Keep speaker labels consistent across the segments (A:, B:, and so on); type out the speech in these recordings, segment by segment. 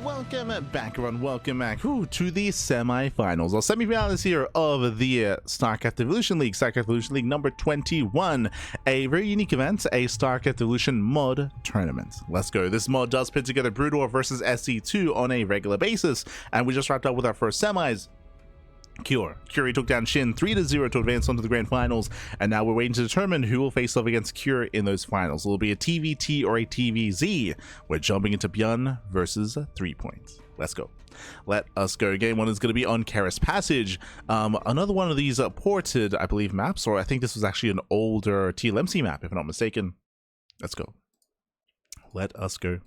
A: welcome back everyone, welcome back to the semi-finals or semi-finals here of the StarCraft Evolution League, StarCraft Evolution League number 21, a very unique event, a StarCraft Evolution mod tournament. Let's go. This mod does put together Brood versus SC2 on a regular basis, and we just wrapped up with our first semis. Curie took down Shin 3-0 to advance onto the grand finals, and now we're waiting to determine who will face off against Cure in those finals. Will it be a TvT or a TvZ? We're jumping into ByuN versus threepoint. Let's go. Let us go. Game one is going to be on Keras Passage. Another one of these ported, I believe, maps, or I think this was actually an older TLMC map, if I'm not mistaken. Let's go. Let us go.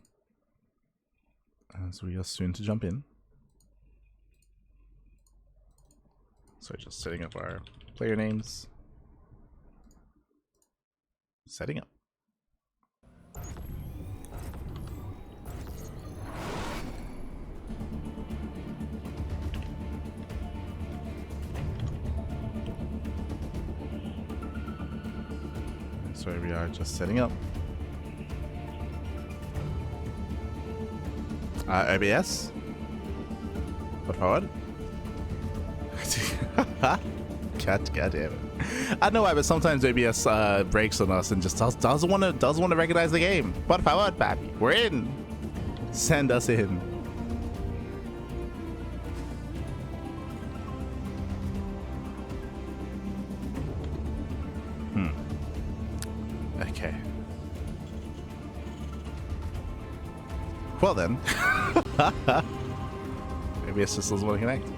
A: As we are soon to jump in. So just setting up our player names. Setting up. So here we are just setting up. OBS. But forward. God damn it. I know why, but sometimes OBS breaks on us and just doesn't want to recognize the game. But forward, papi. We're in. Send us in. Okay. Well then. OBS just doesn't want to connect.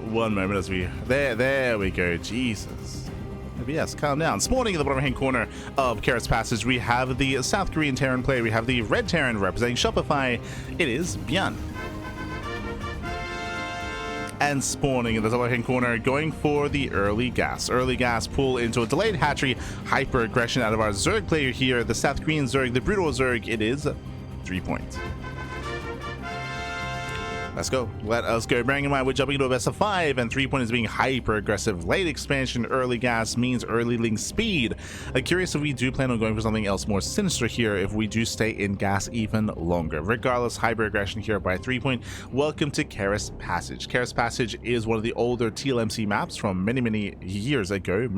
A: One moment as we there we go. Jesus. Yes, calm down. Spawning in the bottom hand corner of Keras Passage, we have the South Korean Terran player. We have the red Terran representing Shopify. It is ByuN. And spawning in the top hand corner, going for the early gas. Early gas pull into a delayed hatchery. Hyper aggression out of our Zerg player here. The South Korean Zerg, the brutal Zerg. It is 3 points. Let's go. Let us go. Bearing in mind, we're jumping into a best of 5, and 3 point is being hyper aggressive. Late expansion, early gas means early link speed. Curious if we do plan on going for something else more sinister here, if we do stay in gas even longer. Regardless, hyper aggression here by 3 point. Welcome to Keras Passage. Keras Passage is one of the older TLMC maps from many years ago,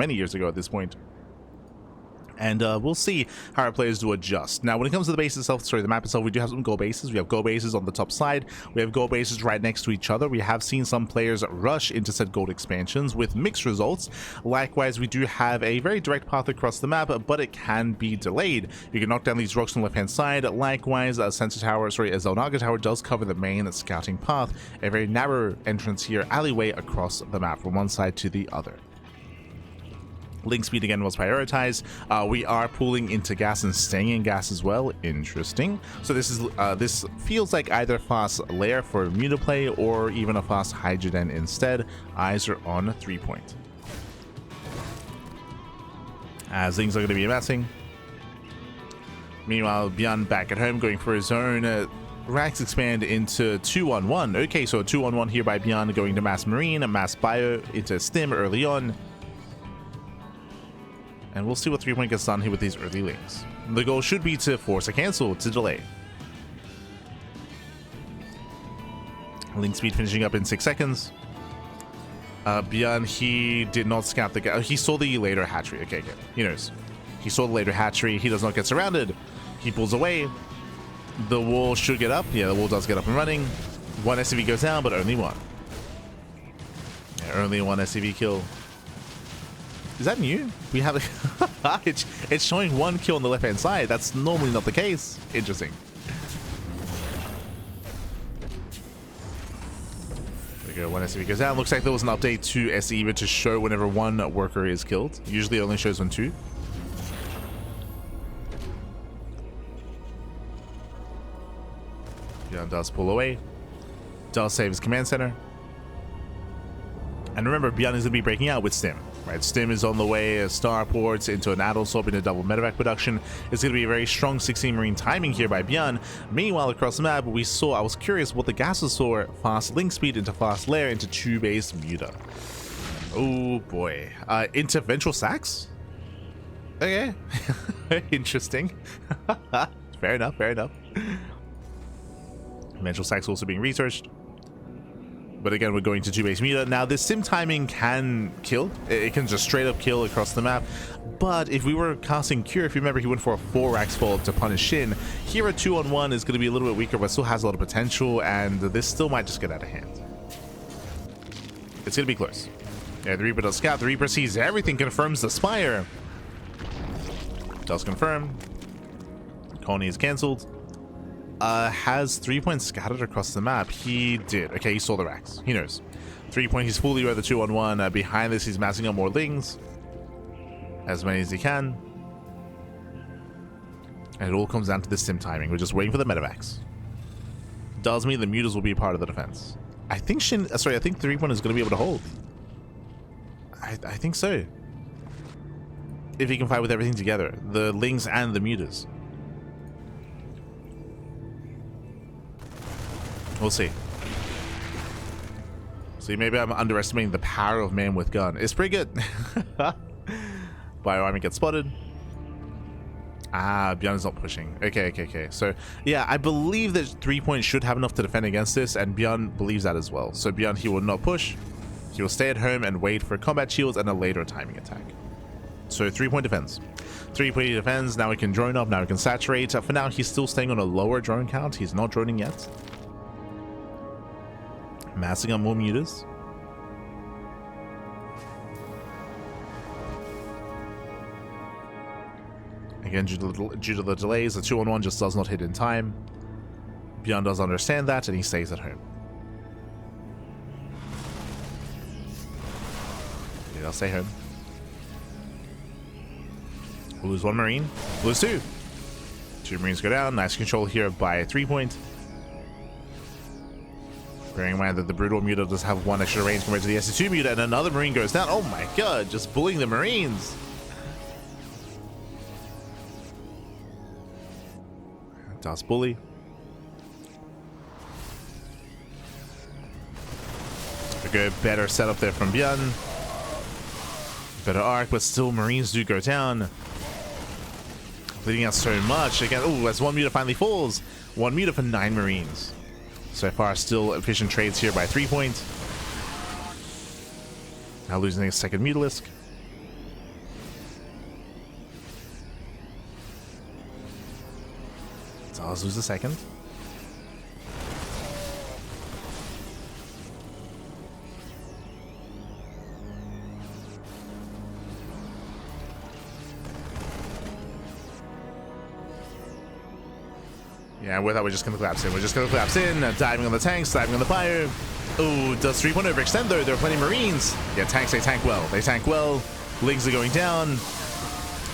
A: at this point. And we'll see how our players do adjust. Now, when it comes to the base itself, sorry, the map itself, we do have some goal bases. We have goal bases on the top side. We have goal bases right next to each other. We have seen some players rush into said gold expansions with mixed results. Likewise, we do have a very direct path across the map, but it can be delayed. You can knock down these rocks on the left-hand side. Likewise, a Zelnaga Tower does cover the main scouting path. A very narrow entrance here, alleyway across the map from one side to the other. Link speed again was prioritized. We are pulling into gas and staying in gas as well. Interesting. So this feels like either fast layer for Mutaplay or even a fast hydrogen instead. Eyes are on 3 point. As things are going to be amassing. Meanwhile, ByuN back at home going for his own. Racks expand into 2-on-1. Okay, so 2-on-1 here by ByuN going to Mass Marine, Mass Bio into Stim early on. And we'll see what 3 point gets done here with these early links. The goal should be to force a cancel, to delay. Link speed finishing up in 6 seconds. ByuN, he did not scout the gas. He saw the later hatchery. Okay, good. He knows. He saw the later hatchery. He does not get surrounded. He pulls away. The wall should get up. Yeah, the wall does get up and running. One SCV goes down, but only one. Yeah, only one SCV kill. Is that new? We have a it's showing 1 kill on the left hand side. That's normally not the case. Interesting. There we go. 1 SCV goes down. Looks like there was an update to SE to show whenever 1 worker is killed. Usually it only shows when 2. ByuN does pull away. Does save his command center. And remember, ByuN is going to be breaking out with Stim. Right, Stim is on the way as starports into an add-on swap into double medevac production. It's going to be a very strong 16 marine timing here by ByuN. Meanwhile, across the map, we saw, I was curious what the gases saw, fast link speed into fast layer into 2-base muta. Oh boy. Into ventral sacks? Okay. Interesting. Fair enough, fair enough. Mental Sack's also being researched. But again, we're going to 2-base meter. Now, this sim timing can kill. It can just straight up kill across the map. But if we were casting Cure, if you remember, he went for a 4-rax fall to punish Shin. Here, a 2-on-1 is going to be a little bit weaker, but still has a lot of potential. And this still might just get out of hand. It's going to be close. Yeah, the Reaper does scout. The Reaper sees everything, confirms the Spire. Does confirm. Colony is cancelled. Has 3-point scattered across the map? He did. Okay, he saw the racks. He knows. 3-point, he's fully aware the 2-on-1. Behind this, he's massing up more lings. As many as he can. And it all comes down to the sim timing. We're just waiting for the medevacs. Does mean the mutas will be a part of the defense. I think I think 3-point is going to be able to hold. I think so. If he can fight with everything together. The lings and the mutas. We'll see. See, maybe I'm underestimating the power of man with gun. It's pretty good. ByuN gets spotted. ByuN is not pushing. Okay. So, yeah, I believe that 3-point should have enough to defend against this, and ByuN believes that as well. So, ByuN, he will not push. He will stay at home and wait for combat shields and a later timing attack. So, 3-point defense. 3-point defense. Now we can drone up. Now we can saturate. For now, he's still staying on a lower drone count. He's not droning yet. Massing up more mutas. Again, due to the delays, the 2-on-1 just does not hit in time. ByuN does understand that, and he stays at home. Yeah, I'll stay home. We'll lose 1 Marine. Lose 2. 2 Marines go down. Nice control here by 3-point. Bearing in mind that the Brutal Muta does have 1 extra range compared to the SC2 Muta, and another Marine goes down. Oh my god, just bullying the Marines. Does bully. A good, better setup there from ByuN. Better arc, but still Marines do go down. Bleeding out so much. Again, oh, as 1 Muta finally falls. 1 Muta for 9 Marines. So far, still efficient trades here by 3-point. Now losing a second Mutalisk. Does lose the second. Yeah, with that, we're just going to collapse in. We're just going to collapse in, diving on the tanks, diving on the fire. Oh, does 3-point overextend though? There are plenty of Marines. Yeah, tanks, they tank well. They tank well. Lings are going down.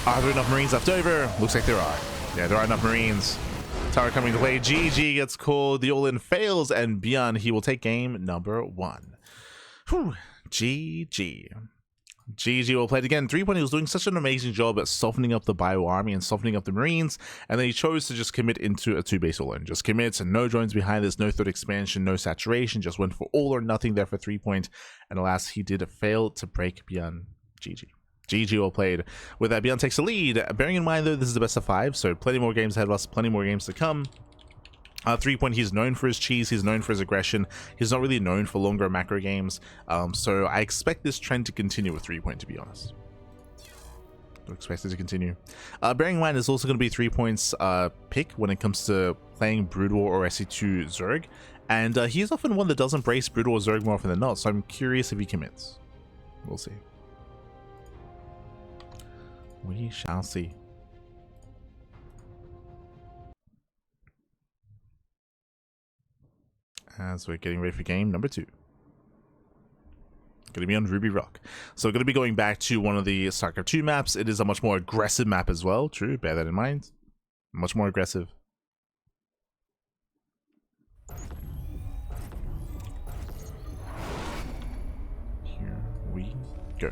A: Are there enough Marines left over? Looks like there are. Yeah, there are enough Marines. Tower coming to play. GG gets called. The all-in fails, and ByuN, he will take game number 1. Whew. GG. GG will play it again. 3-point, he was doing such an amazing job at softening up the Bio army and softening up the Marines, and then he chose to just commit into a 2-base all-in. Just commit, and no drones behind this, no third expansion, no saturation, just went for all or nothing there for 3-point, and alas, he did fail to break ByuN. GG. GG well played. With that, ByuN takes the lead. Bearing in mind, though, this is the best of 5, so plenty more games ahead of us, plenty more games to come. 3-point, he's known for his cheese, he's known for his aggression, he's not really known for longer macro games, so I expect this trend to continue with 3-point, to be honest. I expect it to continue. Bearing in mind, it's also going to be 3-point's pick when it comes to playing Brood War or SC2 Zerg, and he's often one that does embrace Brood War Zerg more often than not, so I'm curious if he commits. We'll see. We shall see. As we're getting ready for game number 2. Going to be on Ruby Rock. So going to be going back to one of the StarCraft 2 maps. It is a much more aggressive map as well. True, bear that in mind. Much more aggressive. Here we go.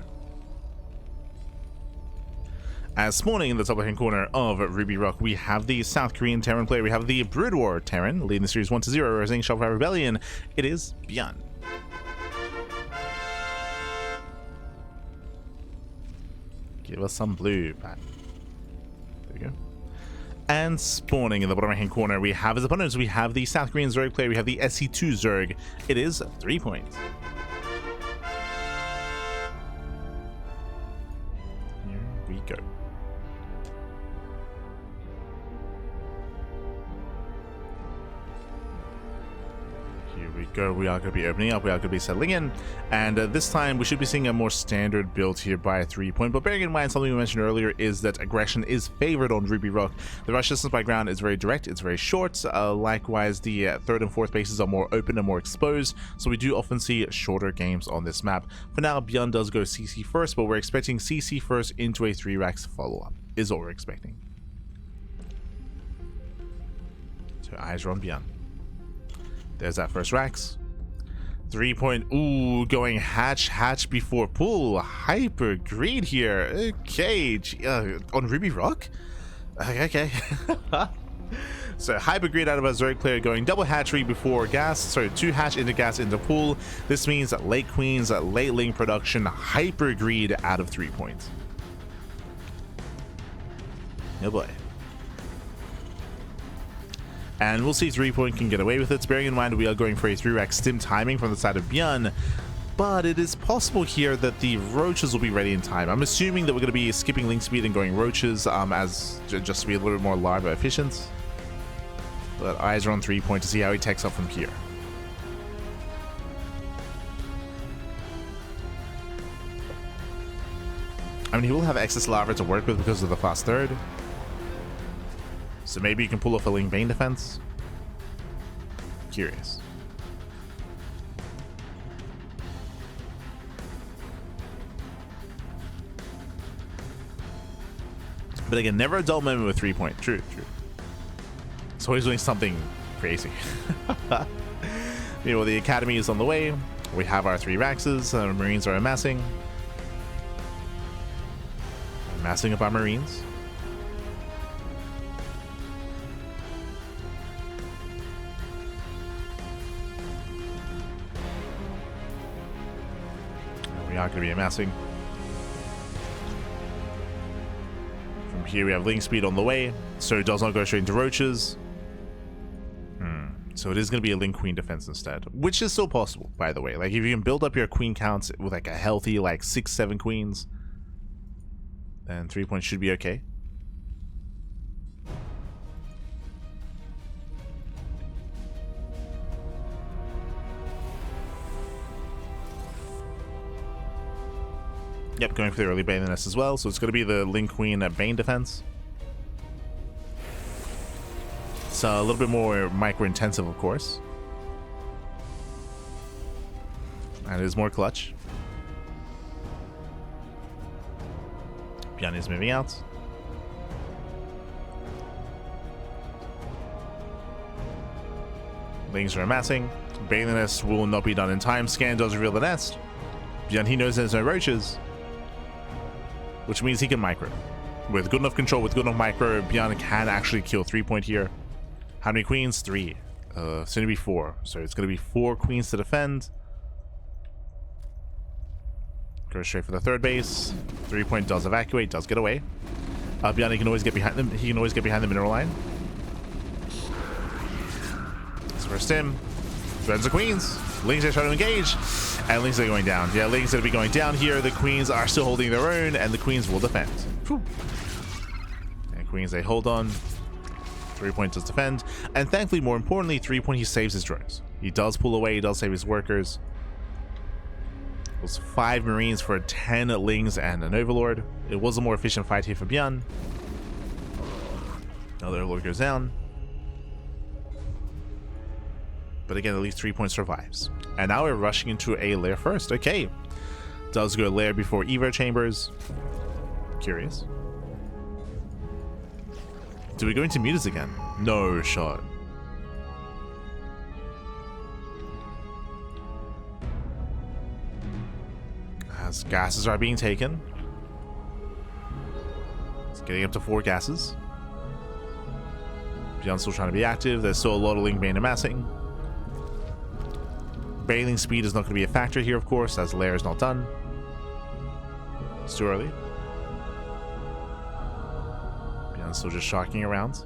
A: As spawning in the top left-hand corner of Ruby Rock, we have the South Korean Terran player. We have the Brood War Terran, leading the series 1-0, representing Shopify Rebellion. It is ByuN. Give us some blue, Pat. There we go. And spawning in the bottom right hand corner, we have as opponents, we have the South Korean Zerg player, we have the SC2 Zerg. It is 3-point. Here we go. Here we go. We are going to be opening up. We are going to be settling in. And this time we should be seeing a more standard build here by a 3-point. But bearing in mind something we mentioned earlier is that aggression is favored on Ruby Rock. The rush distance by ground is very direct. It's very short. Likewise, the third and fourth bases are more open and more exposed. So we do often see shorter games on this map. For now, ByuN does go CC first, but we're expecting CC first into a 3-racks follow-up is what we're expecting. So eyes are on ByuN. There's that first racks. 3-point. Ooh, going hatch before pull. Hyper greed here. Okay. On Ruby Rock? Okay. So hyper greed out of a Zerg player going double hatchery before gas. Sorry, 2 hatch into gas into pool. This means that late queens, late link production, hyper greed out of 3-points. Oh boy. And we'll see 3-point can get away with it. Bearing in mind we are going for a 3-rack stim timing from the side of ByuN, but it is possible here that the roaches will be ready in time. I'm assuming that we're going to be skipping link speed and going roaches as just to be a little bit more larva efficient. But eyes are on 3-point to see how he takes off from here. I mean, he will have excess larva to work with because of the fast third. So maybe you can pull off a Link Bane defense. Curious. But again, never a dull moment with 3-point. True. It's always doing something crazy. Meanwhile, the academy is on the way. We have our 3 Raxes. Marines are amassing. Amassing up our Marines. We are going to be amassing. From here we have link speed on the way, so it does not go straight into roaches. So it is going to be a link queen defense instead, which is still possible, by the way. Like, if you can build up your queen counts with like a healthy like 6-7 queens, then 3-point should be okay. Yep, going for the early Bane nest as well, so it's going to be the Link Queen Bane defense. It's a little bit more micro-intensive, of course. And it is more clutch. ByuN is moving out. Lings are amassing. Bane nest will not be done in time. Scan does reveal the nest. ByuN, he knows there's no roaches, which means he can micro. With good enough control, with good enough micro, ByuN can actually kill 3-point here. How many queens? 3. Soon to be 4. So it's going to be 4 queens to defend. Go straight for the third base. 3-point does evacuate, does get away. ByuN, he can always get behind them. He can always get behind the mineral line. So first him. Threads the queens. Lings are trying to engage. And Lings are going down. Yeah, Lings are going to be going down here. The queens are still holding their own, and the queens will defend. Whew. And queens, they hold on. 3-point does defend. And thankfully, more importantly, 3-point, he saves his drones. He does pull away. He does save his workers. It was 5 Marines for 10 Lings and an Overlord. It was a more efficient fight here for ByuN. Another Overlord goes down. But again, at least 3-point survives. And now we're rushing into a lair first. Okay. Does go lair before Evo chambers. Curious. Do we go into mutas again? No shot. As gases are being taken. It's getting up to 4 gases. ByuN's still trying to be active. There's still a lot of Link Bane amassing. Baling speed is not going to be a factor here, of course, as lair is not done. It's too early. ByuN's still just shocking around.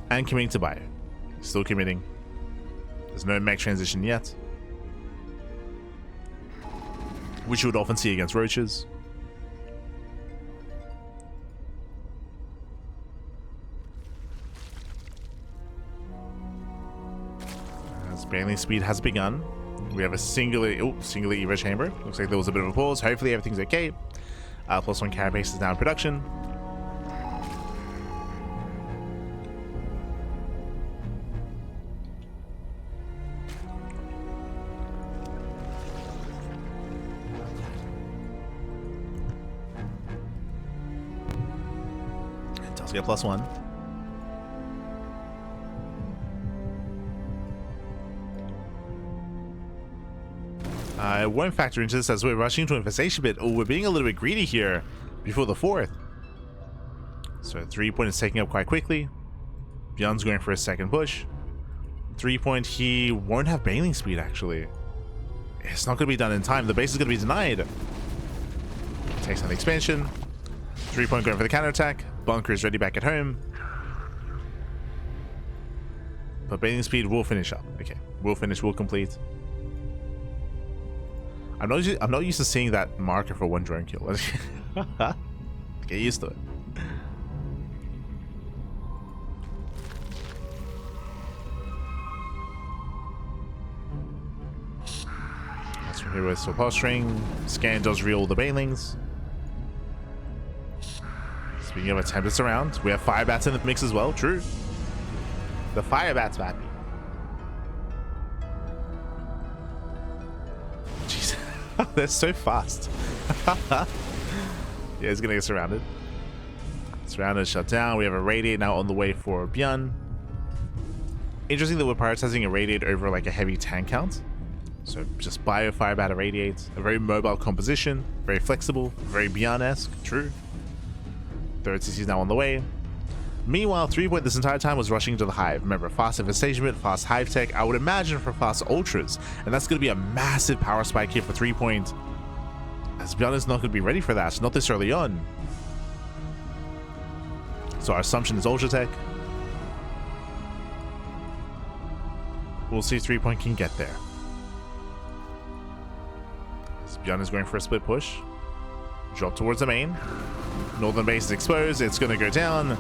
A: And committing to ByuN. Still committing. There's no mech transition yet, which you would often see against roaches. As Baneling speed has begun, we have a singular Evo chamber. Looks like there was a bit of a pause. Hopefully everything's okay. +1 carapace is now in production. It does get +1. I won't factor into this as we're rushing to infestation bit. Oh, we're being a little bit greedy here before the 4th. So 3-point is taking up quite quickly. ByuN's going for a second push. 3-point, he won't have Baneling speed actually. It's not going to be done in time. The base is going to be denied. Takes on the expansion. 3-point going for the counterattack. Bunker is ready back at home. But Baneling speed will finish up. Okay, will finish, will complete. I'm not used to seeing that marker for 1 drone kill. Get used to it. That's from here with still posturing. Scan does reel the Banelings. Speaking of attempts around, we have fire bats in the mix as well. True. The fire bats back. Jeez. They're so fast. Yeah, he's gonna get surrounded. Surrounded, shut down. We have a radiate now on the way for ByuN. Interesting that we're prioritizing a radiate over like a heavy tank count. So just bio fire bat a radiate. A very mobile composition, very flexible, very ByuN-esque. True. 3rd CC is now on the way. Meanwhile, 3-point this entire time was rushing into the hive. Remember, fast infestation, fast hive tech, I would imagine for fast ultras. And that's going to be a massive power spike here for 3-point. As ByuN is not going to be ready for that, not this early on. So our assumption is ultra tech. We'll see if 3-point can get there. As ByuN is going for a split push. Drop towards the main. Northern base is exposed. It's going to go down.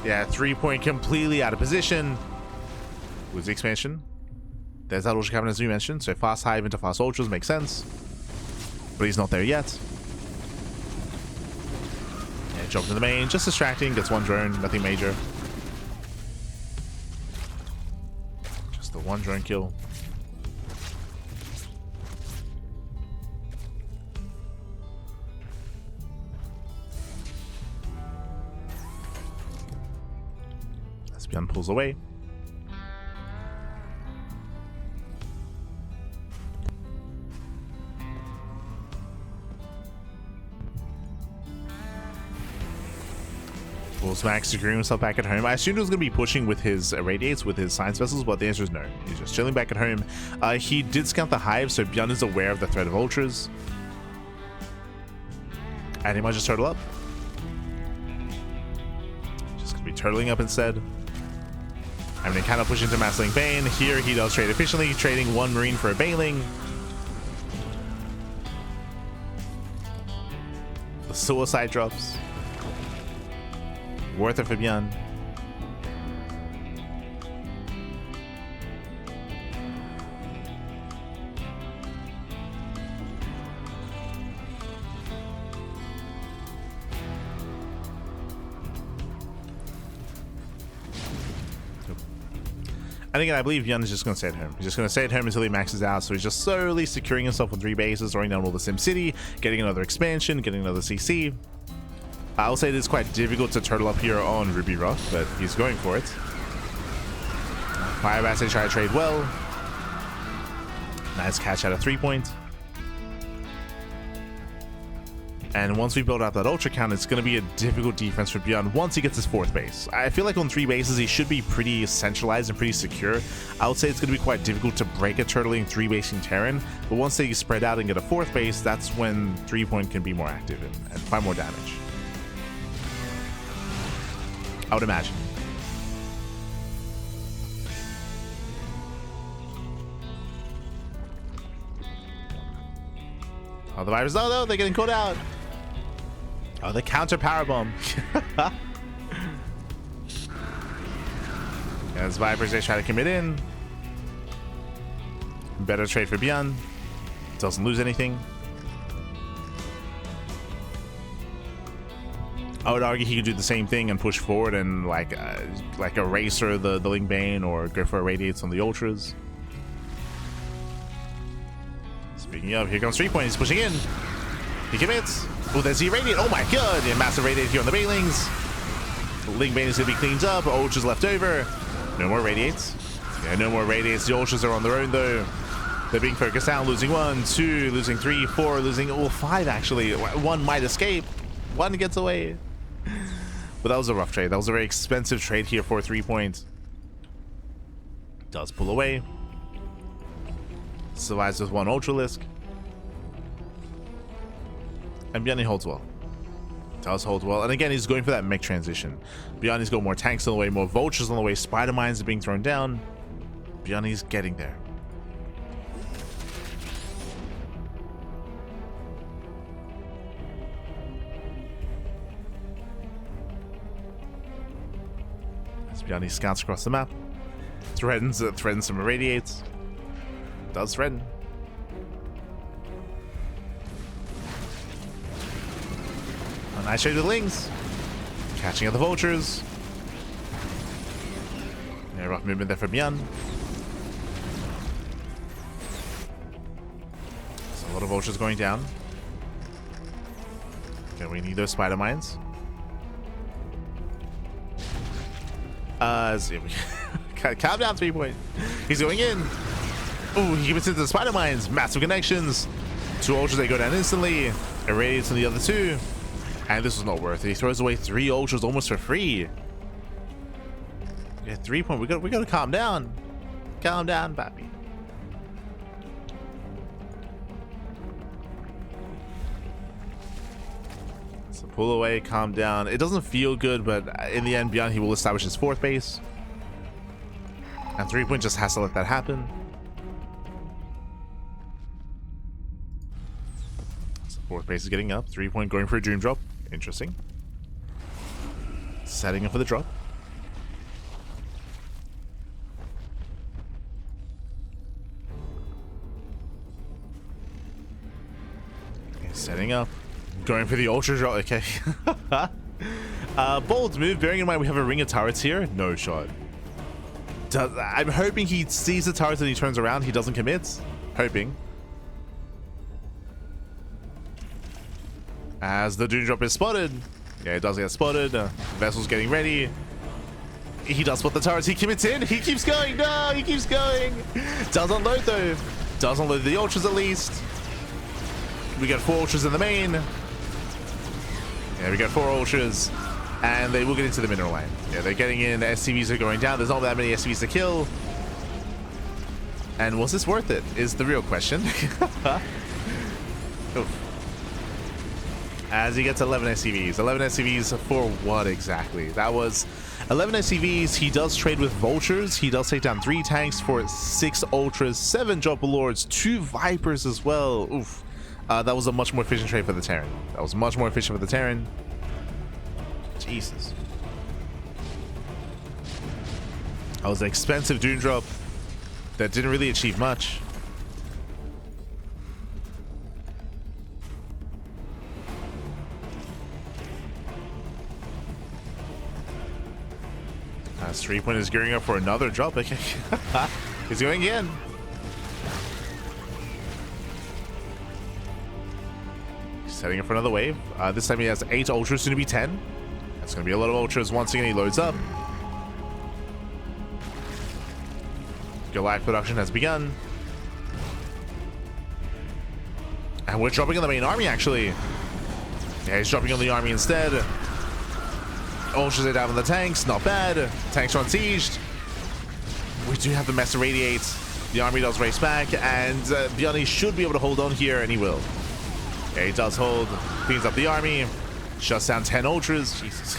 A: Yeah, 3-point completely out of position. Lose the expansion. There's that ultra cabinet as we mentioned. So fast hive into fast ultras makes sense. But he's not there yet. Yeah, jump to the main. Just distracting. Gets 1 drone. Nothing major. Just the 1 drone kill. ByuN pulls away. Max securing himself back at home. I assumed he was going to be pushing with his irradiates, with his science vessels, but the answer is no. He's just chilling back at home. He did scout the hive, so ByuN is aware of the threat of ultras. And he might just turtle up. Just going to be turtling up instead. I'm going to kind of push into Massling Bane. Here he does trade efficiently, trading 1 Marine for a Baneling. The suicide drops. Worth it for ByuN. And again, I believe ByuN is just going to stay at home. He's just going to stay at home until he maxes out. So he's just slowly securing himself with 3 bases, throwing down all the SimCity, getting another expansion, getting another CC. I'll say it is quite difficult to turtle up here on Ruby Rock, but he's going for it. Fire Bats, they try to trade well. Nice catch out of 3-point. And once we build out that ultra count, it's going to be a difficult defense for ByuN once he gets his 4th base. I feel like on 3 bases, he should be pretty centralized and pretty secure. I would say it's going to be quite difficult to break a turtling 3-basing Terran, but once they spread out and get a 4th base, that's when 3-point can be more active and find more damage. I would imagine. Oh, the Vipers. Oh, no, they're getting caught out. Oh, the counter power bomb. As Vipers, they try to commit in. Better trade for ByuN. Doesn't lose anything. I would argue he could do the same thing and push forward and like eraser the Ling Bane or go for a Radiates on the Ultras. Speaking of, here comes threepoint. He's pushing in. He commits. Oh, there's the Radiate. Oh my god! Yeah, massive Radiate here on the Banelings. Ling Bane is going to be cleaned up. Ultras left over. No more Radiates. Yeah, no more Radiates. The Ultras are on their own though. They're being focused down. Losing 1, 2, losing 3, 4, losing all 5 actually. 1 might escape. 1 gets away. But that was a rough trade. That was a very expensive trade here for threepoint. Does pull away. Survives with 1 Ultralisk. And ByuN holds well. Does hold well. And again, he's going for that mech transition. ByuN's got more tanks on the way, more vultures on the way. Spider mines are being thrown down. ByuN's getting there. As ByuN scouts across the map. Threatens some irradiates. Does threaten. A nice trade with Lings. Catching out the vultures. Yeah, rough movement there for ByuN. So a lot of vultures going down. Okay, we need those spider mines. Calm down, threepoint. He's going in. Ooh, he gets into the spider mines. Massive connections. 2 ultras, they go down instantly. Irradiates on the other 2. And this was not worth it. He throws away 3 ultras almost for free. Yeah, threepoint. We gotta calm down. Calm down, papi. So pull away, calm down. It doesn't feel good, but in the end, ByuN, he will establish his 4th base. And threepoint just has to let that happen. So 4th base is getting up. Threepoint going for a dream drop. Interesting. Setting up for the drop. Okay, setting up. Going for the ultra drop. Okay. Bold move. Bearing in mind we have a ring of turrets here. No shot. I'm hoping he sees the turrets and he turns around. He doesn't commit. Hoping. As the Doom Drop is spotted. Yeah, it does get spotted. Vessel's getting ready. He does spot the turrets. He commits in. He keeps going. No, he keeps going. Does unload though. Does unload the ultras at least. We got 4 ultras in the main. Yeah, we got 4 ultras. And they will get into the mineral line. Yeah, they're getting in. The SCVs are going down. There's not that many SCVs to kill. And was this worth it? Is the real question. Oof. As he gets 11 SCVs. 11 SCVs for what exactly? That was 11 SCVs. He does trade with vultures. He does take down 3 tanks for 6 ultras, 7 Dropper Lords, 2 Vipers as well. Oof. That was a much more efficient trade for the Terran. That was much more efficient for the Terran. Jesus. That was an expensive Doom Drop that didn't really achieve much. Threepoint is gearing up for another drop. Okay. He's going in. He's setting up for another wave. This time he has 8 ultras, soon to be 10. That's going to be a lot of ultras. Once again, he loads up. Goliath production has begun. And we're dropping on the main army, actually. Yeah, he's dropping on the army instead. Ultras are down on the tanks, not bad. Tanks are unsieged. We do have the Mesa Radiate. The army does race back, and ByuN should be able to hold on here, and he will. Yeah, he does hold. Cleans up the army. Shuts down 10 ultras. Jesus.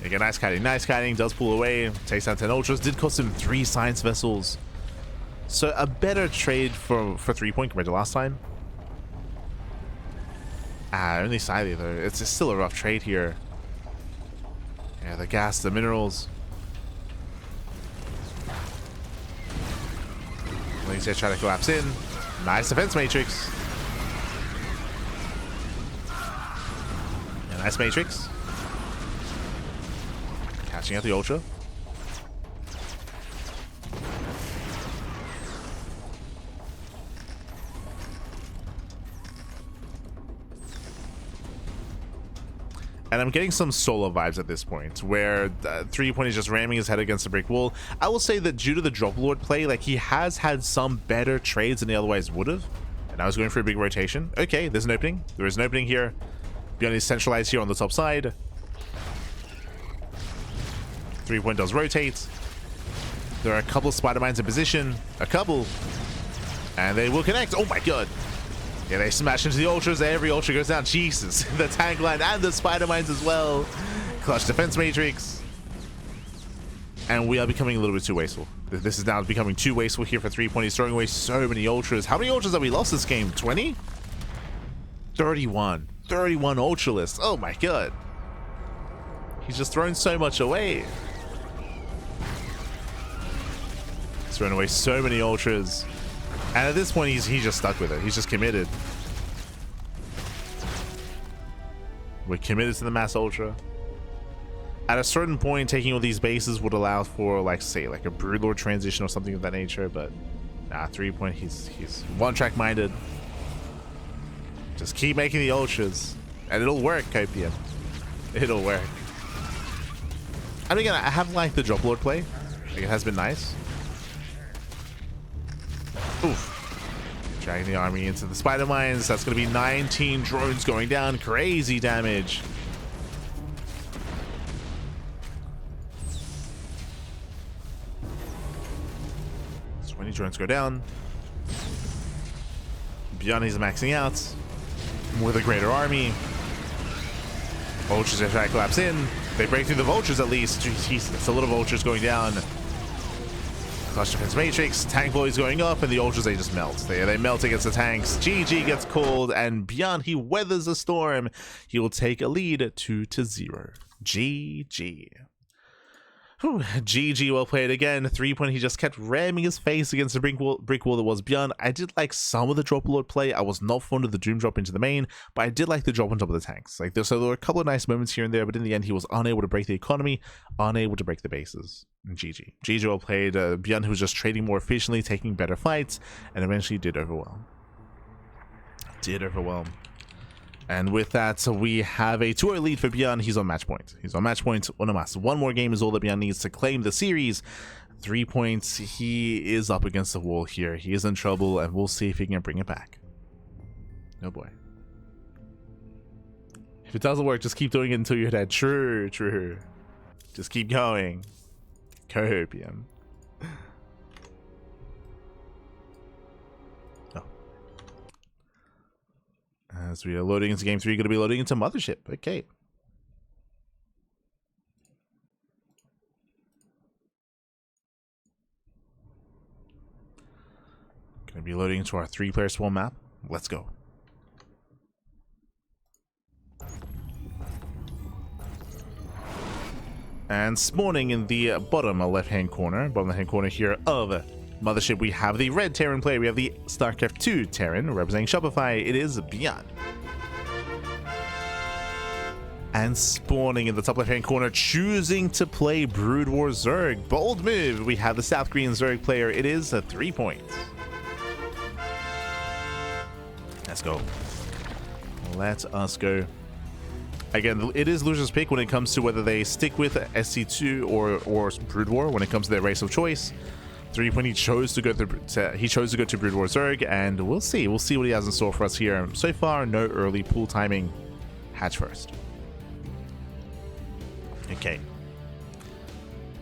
A: Again, nice kiting. Nice kiting. Does pull away. Takes down 10 ultras. Did cost him 3 science vessels. So a better trade for 3-point compared to last time. Only slightly though. It's still a rough trade here. Yeah, the gas, the minerals. Links here try to collapse in. Nice defense matrix. Yeah, nice matrix. Catching out the ultra. And I'm getting some solo vibes at this point, where 3-point is just ramming his head against a brick wall. I will say that due to the drop lord play, like, he has had some better trades than he otherwise would have. And I was going for a big rotation. Okay, there's an opening. There is an opening here. ByuN is centralized here on the top side. 3-point does rotate. There are a couple of spider mines in position. A couple. And they will connect. Oh my god. Yeah, they smash into the ultras. Every ultra goes down. Jesus. The tank line and the spider mines as well. Clutch defense matrix. And we are becoming a little bit too wasteful. This is now becoming too wasteful here for 3-point. He's throwing away so many ultras. How many ultras have we lost this game? 20? 31. 31 ultra lists. Oh my god. He's just thrown so much away. He's thrown away so many ultras. And at this point, he's just stuck with it. He's just committed. We're committed to the mass ultra. At a certain point, taking all these bases would allow for, like, say, like a broodlord transition or something of that nature. But nah, 3-point, he's one-track minded. Just keep making the ultras, and it'll work, Copium. It'll work. I mean, again, I have liked the drop lord play. Like, it has been nice. Oof. Dragging the army into the spider mines. That's going to be 19 drones going down. Crazy damage. So 20 drones go down. ByuN is maxing out with a greater army. Vultures are trying to collapse in. They break through the vultures at least. Jeez, that's a lot of vultures going down. Clutch defense matrix, tank boys going up, and the ultras, they just melt. They melt against the tanks. GG gets called, and ByuN, he weathers the storm. He will take a lead 2-0. GG. Whew, GG, well played again. 3-point, he just kept ramming his face against the brick wall that was ByuN. I did like some of the drop lord play. I was not fond of the doom drop into the main, but I did like the drop on top of the tanks. Like, so there were a couple of nice moments here and there, but in the end, he was unable to break the economy, unable to break the bases. GG. GG, well played. ByuN, who was just trading more efficiently, taking better fights, and eventually did overwhelm. And with that, we have a 2-0 lead for ByuN. He's on match point. He's on match point. One more game is all that ByuN needs to claim the series. 3 points. He is up against the wall here. He is in trouble, and we'll see if he can bring it back. Oh boy. If it doesn't work, just keep doing it until you're dead. True. Just keep going. Copium. As we are loading into game 3, going to be loading into Mothership. Okay. Going to be loading into our 3-player swarm map. Let's go. And spawning in the bottom left-hand corner here of Mothership, we have the red Terran player. We have the StarCraft 2 Terran representing Shopify. It is ByuN. And spawning in the top left-hand corner, choosing to play Brood War Zerg. Bold move. We have the South Korean Zerg player. It is a 3-point. Let's go. Let us go. Again, it is loser's pick when it comes to whether they stick with SC2 or Brood War when it comes to their race of choice. 3-point, he chose to go to Brood War Zerg, and we'll see what he has in store for us here. So far, no early pool timing. Hatch first. Okay.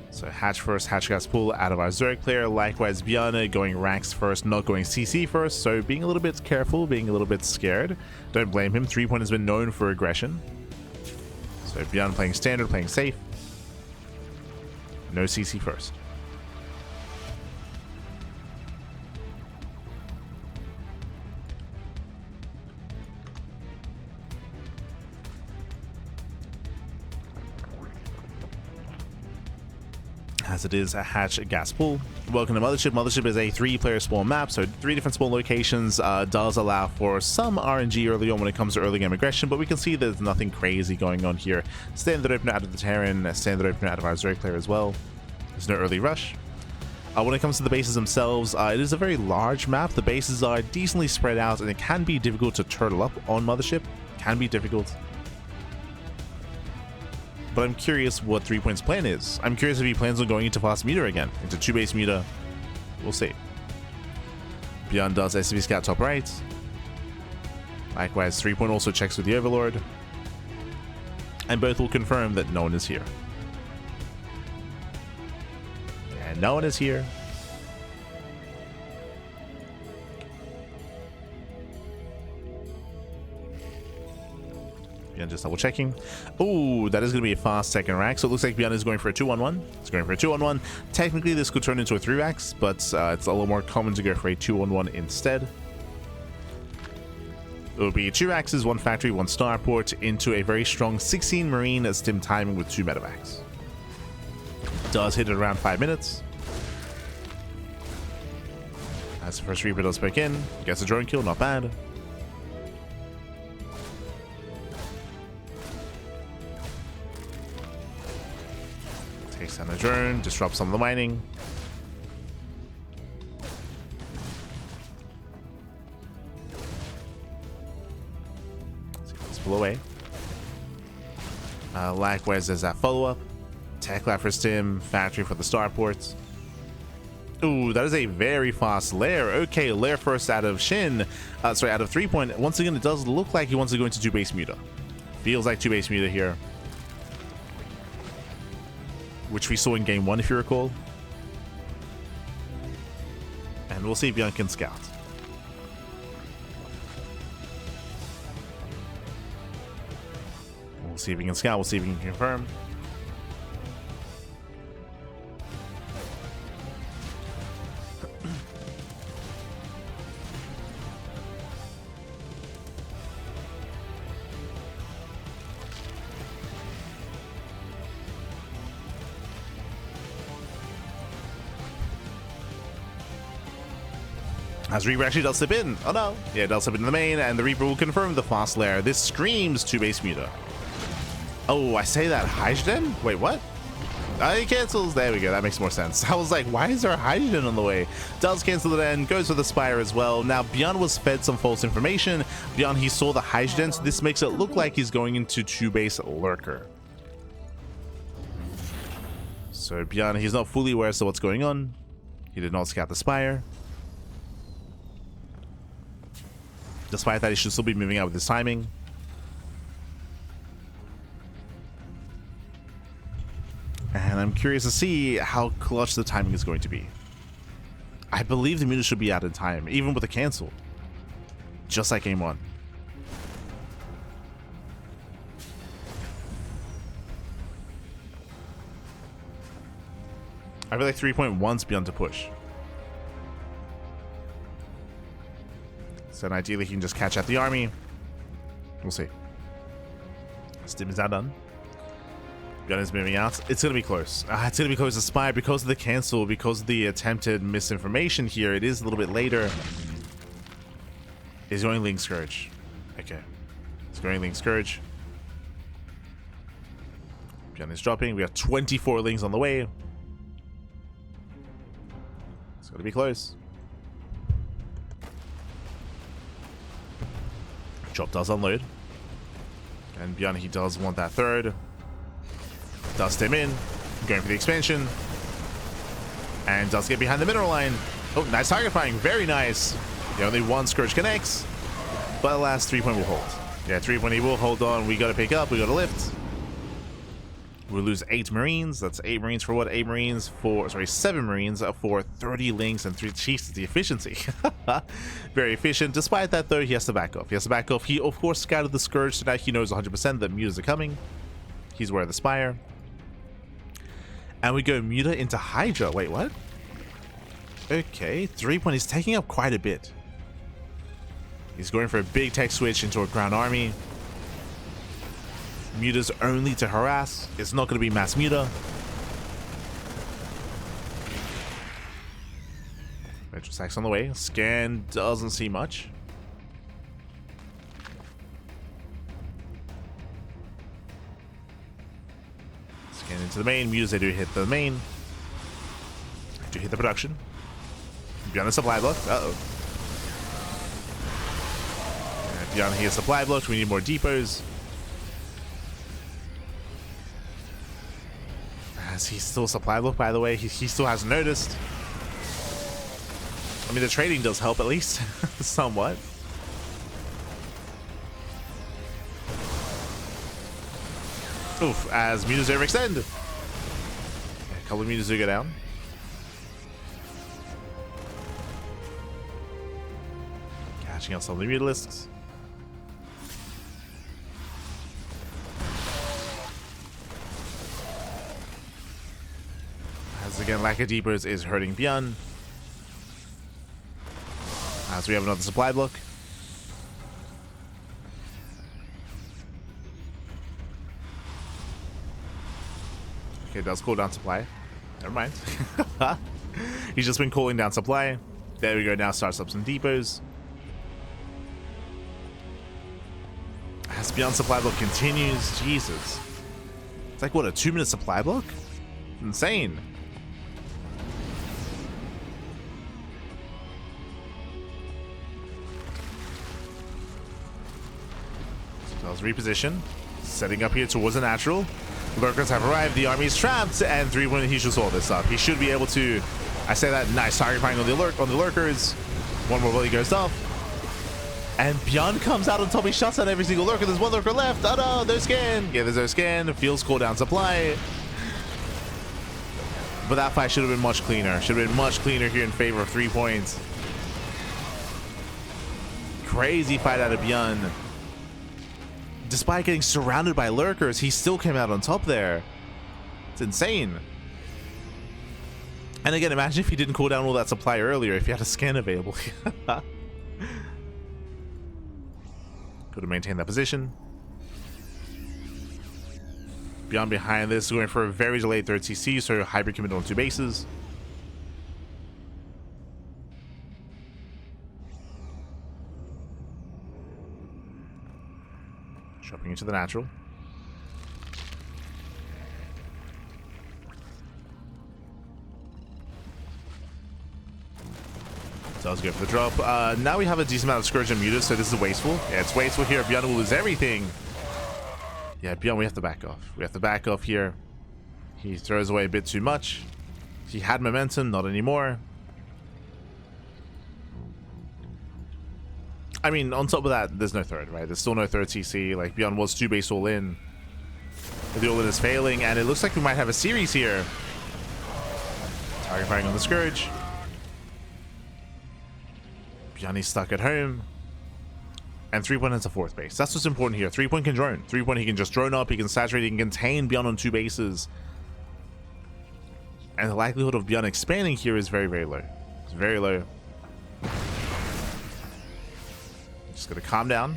A: So hatch first, hatch gas pool out of our Zerg player. Likewise, ByuN going ranks first, not going CC first. So being a little bit careful, being a little bit scared. Don't blame him. 3-point has been known for aggression. So ByuN playing standard, playing safe. No CC first. as it is a hatch gas pool. Welcome to Mothership. Mothership is a 3-player spawn map, so 3 different spawn locations. Does allow for some RNG early on when it comes to early game aggression, but we can see there's nothing crazy going on here. Standard opener out of the Terran, standard opener out of our Zerg player as well. There's no early rush. When it comes to the bases themselves, it is a very large map. The bases are decently spread out, and it can be difficult to turtle up on Mothership. Can be difficult. But I'm curious what threepoint's plan is. I'm curious if he plans on going into fast meter again, into 2-base meter. We'll see. ByuN does SCV scout top right. Likewise, threepoint also checks with the Overlord. And both will confirm that no one is here. And no one is here. ByuN just double checking. Oh, that is going to be a fast second rack. So it looks like ByuN is going for a 2-1-1. It's going for a 2-1-1. Technically, this could turn into a 3-racks, but it's a little more common to go for a 2-1-1 instead. It will be 2 axes, 1 factory, 1 starport into a very strong 16 marine stim timing with 2 medevacs. Does hit it around 5 minutes. As the first Reaper does back in, gets a drone kill, not bad. Takes down the drone, disrupts some of the mining. Let's see if this pull away. Likewise, there's that follow-up. Tech lab for Stim, factory for the starports. Ooh, that is a very fast lair. Okay, lair first out of Shin. Sorry, out of threepoint. Once again, it does look like he wants to go into 2-base muta. Feels like 2-base muta here, which we saw in game 1, if you recall. And we'll see if ByuN can scout. We'll see if he can scout. We'll see if he can confirm. As Reaper actually does slip in. Oh no. Yeah, it does slip into the main, and the Reaper will confirm the fast lair. This screams 2-base muta. Oh, I say that. Hydrogen? Wait, what? He cancels. There we go. That makes more sense. I was like, why is there a hydrogen on the way? Does cancel it in. Goes for the Spire as well. Now, ByuN was fed some false information. ByuN, he saw the hydrogen, so this makes it look like he's going into 2-base lurker. So ByuN, he's not fully aware of what's going on. He did not scout the Spire. Despite that, he should still be moving out with his timing. And I'm curious to see how clutch the timing is going to be. I believe the muta should be out in time, even with a cancel. Just like game 1. I feel like 3.1 wants ByuN to push. So ideally he can just catch out the army. We'll see. Stim is now done. ByuN is moving out. It's going to be close. It's going to be close to Spire because of the cancel, because of the attempted misinformation here. It is a little bit later. He's going Link Scourge. Okay. He's going Link Scourge. ByuN is dropping. We have 24 Lings on the way. It's going to be close. Chop does unload. And ByuN, he does want that third. Does stem in. Going for the expansion. And does get behind the mineral line. Oh, nice target firing. Very nice. The only one Scourge connects. But alas, 3-point will hold. Yeah, 3-point he will hold on. We got to pick up. We got to lift. We'll lose 8 Marines. That's 8 Marines for what? 8 Marines for... Sorry, 7 Marines for 30 links and 3... Jeez, the efficiency. Very efficient. Despite that, though, he has to back off. He has to back off. He, of course, scouted the Scourge, so now he knows 100% that mutas are coming. He's aware of the Spire. And we go muta into Hydra. Wait, what? Okay, 3-point is taking up quite a bit. He's going for a big tech switch into a ground army. Mutas only to harass. It's not going to be mass muta. Metro Sacks on the way. Scan doesn't see much. Scan into the main. Muse, they do hit the main. They do hit the production. ByuN a supply block. Uh-oh. ByuN here supply blocked. We need more depots. As he's still supply blocked, by the way. He still hasn't noticed. I mean, the trading does help at least. Somewhat. Oof, as Mutas overextend. A couple of Mutas do go down. Catching out some of the Mutalisks. As again, lack of depots is hurting ByuN. As we have another supply block. Okay, it does cool down supply. Never mind. He's just been cooling down supply. There we go, now starts up some depots. As ByuN supply block continues, Jesus. It's like, what, a 2-minute supply block? Insane. Does reposition. Setting up here towards the natural. Lurkers have arrived. The army is trapped, and threepoint. He should solve this up. He should be able to. I say that nice target finding on the lurkers. One more volley goes off, and ByuN comes out on top. He shuts out every single lurker. There's one lurker left. Oh no, there's scan. Yeah, there's no scan. Feels cool down supply. But that fight should have been much cleaner. Should have been much cleaner here in favor of 3points. Crazy fight out of ByuN. Despite getting surrounded by lurkers, he still came out on top there. It's insane. And again, imagine if he didn't cool down all that supply earlier, if he had a scan available. Could have maintained that position. ByuN behind this, going for a very delayed third CC, so hybrid commit on 2 bases. Dropping into the natural. Does go for the drop. Now we have a decent amount of Scourge and Mutas, so this is wasteful. Yeah, it's wasteful here. ByuN will lose everything. Yeah, ByuN, we have to back off. We have to back off here. He throws away a bit too much. He had momentum, not anymore. I mean, on top of that, there's no third, right? There's still no third CC. Like, ByuN was 2 base all in. The all in is failing, and it looks like we might have a series here. Target firing on the Scourge. ByuN is stuck at home. And 3point has a 4th base. That's what's important here. 3point can drone. 3point, he can just drone up, he can saturate, he can contain ByuN on 2 bases. And the likelihood of ByuN expanding here is very, very low. It's very low. Just gotta calm down.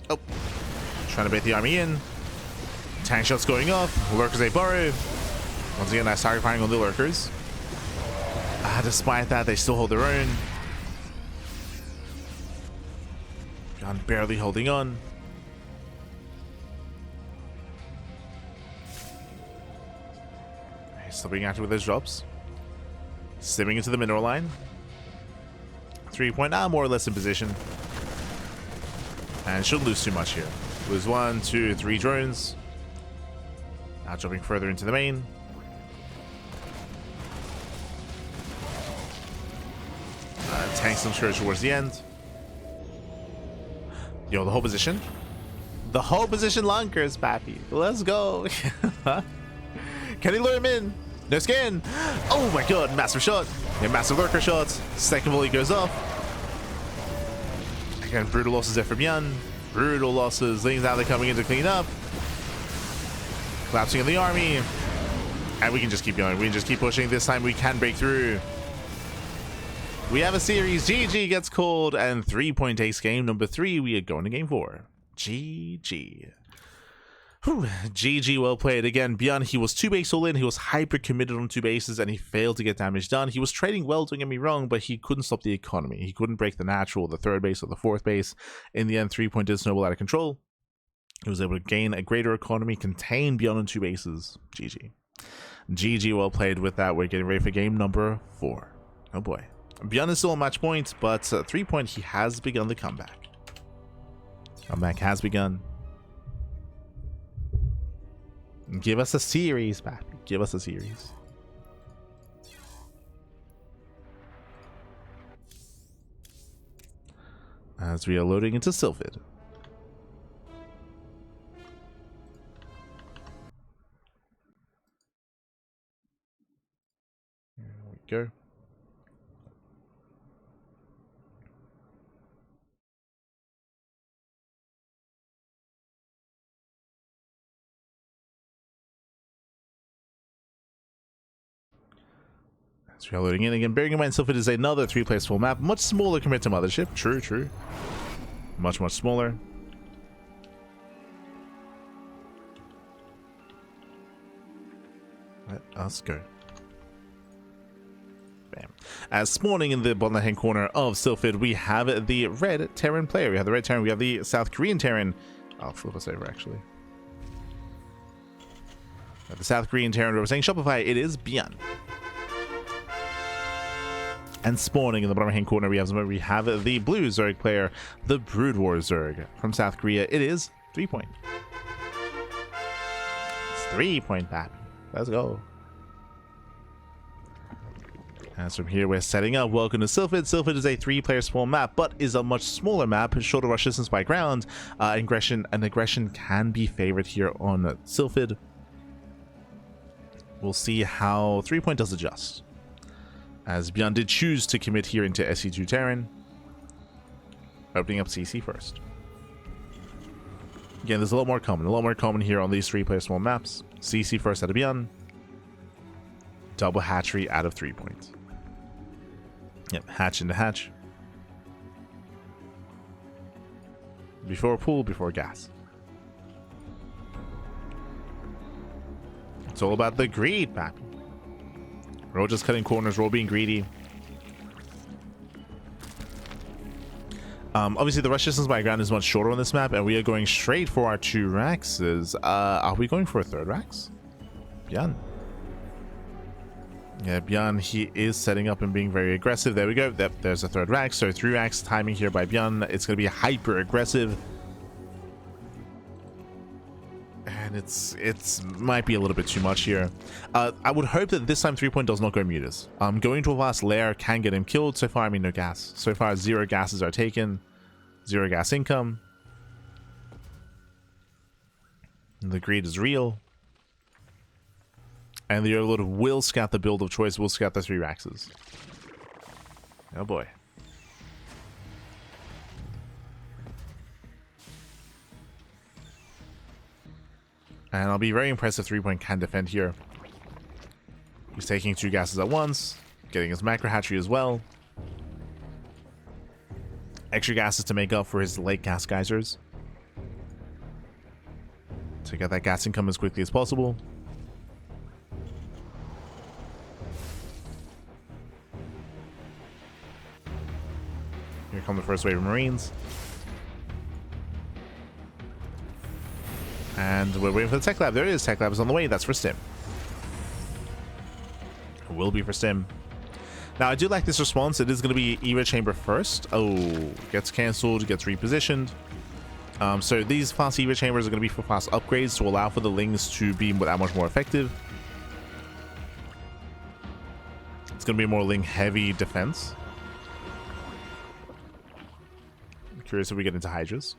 A: Oh. Trying to bait the army in. Tank shots going off. Lurkers they burrow. Once again, nice target firing on the lurkers. Despite that, they still hold their own. ByuN barely holding on. He's still being active with his drops. Simming into the mineral line. 3-point, now more or less in position. And shouldn't lose too much here. Lose 1, 2, 3 drones. Now jumping further into the main. Tanks some Scourge towards the end. Yo, the whole position. The whole position lunkers, pappy. Let's go. Can he lure him in? No scan. Oh my god, massive shot. Yeah, massive lurker shot. Second volley goes off. Again, brutal losses there for ByuN. Brutal losses. Things now they're coming in to clean up. Collapsing in the army. And we can just keep going. We can just keep pushing. This time we can break through. We have a series. GG gets called, and 3-point takes game number 3. We are going to game 4. GG. Whew, GG, well played. Again, ByuN, he was 2-base all in, he was hyper committed on 2 bases, and he failed to get damage done. He was trading well, don't get me wrong, but he couldn't stop the economy. He couldn't break the natural, the 3rd base, or the 4th base. In the end, threepoint did snowball out of control. He was able to gain a greater economy, contain ByuN on 2 bases. GG. GG, well played with that. We're getting ready for game number 4. Oh boy. ByuN is still on match point, but threepoint, he has begun the comeback. Comeback has begun. Give us a series, Pappy. Give us a series. As we are loading into Sylphid. Here we go. So we are loading in again. Bearing in mind, Sylphid is another 3-player full map, much smaller compared to Mothership. True, true. Much, much smaller. Let us go. Bam. As spawning in the bottom left-hand corner of Sylphid, we have the red Terran player. We have the red Terran. We have the South Korean Terran. I'll flip us over, actually. The South Korean Terran representing Shopify. It is ByuN. And spawning in the bottom right-hand corner, we have the blue Zerg player, the Brood War Zerg from South Korea. It is threepoint. It's threepoint, Pappy. Let's go. As from here, we're setting up. Welcome to Sylphid. Sylphid is a 3-player spawn map, but is a much smaller map, shorter rush distance by ground. Aggression can be favored here on Sylphid. We'll see how threepoint does adjust. As ByuN did choose to commit here into SC2 Terran. Opening up CC first. Again, there's a lot more common here on these 3-player small maps. CC first out of ByuN. Double hatchery out of threepoint. Yep, hatch into hatch. Before pool, before gas. It's all about the greed, Pappy. We're all just cutting corners, we're all being greedy. Obviously, the rush distance by ground is much shorter on this map, and we are going straight for our 2 Raxes. Are we going for a 3rd Rax? ByuN. Yeah, ByuN, he is setting up and being very aggressive. There we go. Yep, there's a 3rd Rax. So 3 Rax timing here by ByuN. It's going to be hyper aggressive. And it's might be a little bit too much here. I would hope that this time threepoint does not go mutas. Going to a vast lair can get him killed. So far, I mean, no gas. So far, 0 gases are taken. 0 gas income. And the greed is real. And the overlord will scout the build of choice. Will scout the 3 Raxes. Oh boy. And I'll be very impressed if threepoint can defend here. He's taking 2 gases at once, getting his macro hatchery as well. Extra gases to make up for his late gas geysers. To get that gas income as quickly as possible. Here come the first wave of Marines. And we're waiting for the tech lab. There it is. Tech lab is on the way. That's for Stim. It will be for Stim. Now, I do like this response. It is going to be Eva Chamber first. Oh, gets cancelled, gets repositioned. So these fast Eva Chambers are going to be for fast upgrades to allow for the Lings to be that much more effective. It's going to be a more Ling heavy defense. I'm curious if we get into Hydras.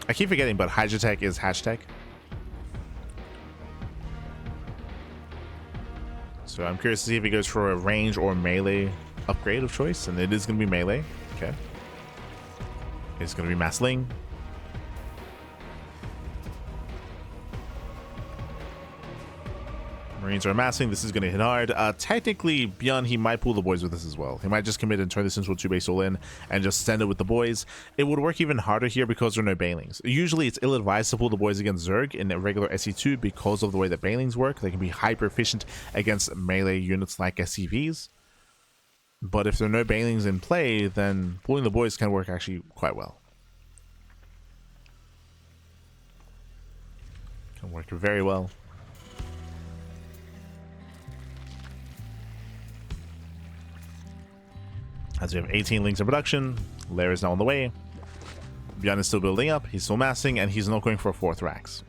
A: I keep forgetting, but Hydra Tech is hashtag. So I'm curious to see if he goes for a range or melee upgrade of choice, and it is going to be melee. Okay. It's going to be Mass Ling. Marines are amassing. This is going to hit hard. Technically, ByuN, he might pull the boys with this as well. He might just commit and turn this into a 2-base all-in and just send it with the boys. It would work even harder here because there are no Banelings. Usually, it's ill-advised to pull the boys against Zerg in a regular SC2 because of the way that Banelings work. They can be hyper-efficient against melee units like SCVs. But if there are no Banelings in play, then pulling the boys can work actually quite well. Can work very well. As we have 18 links in production, Lair is now on the way. ByuN is still building up, he's still massing, and he's not going for a 4th Rax.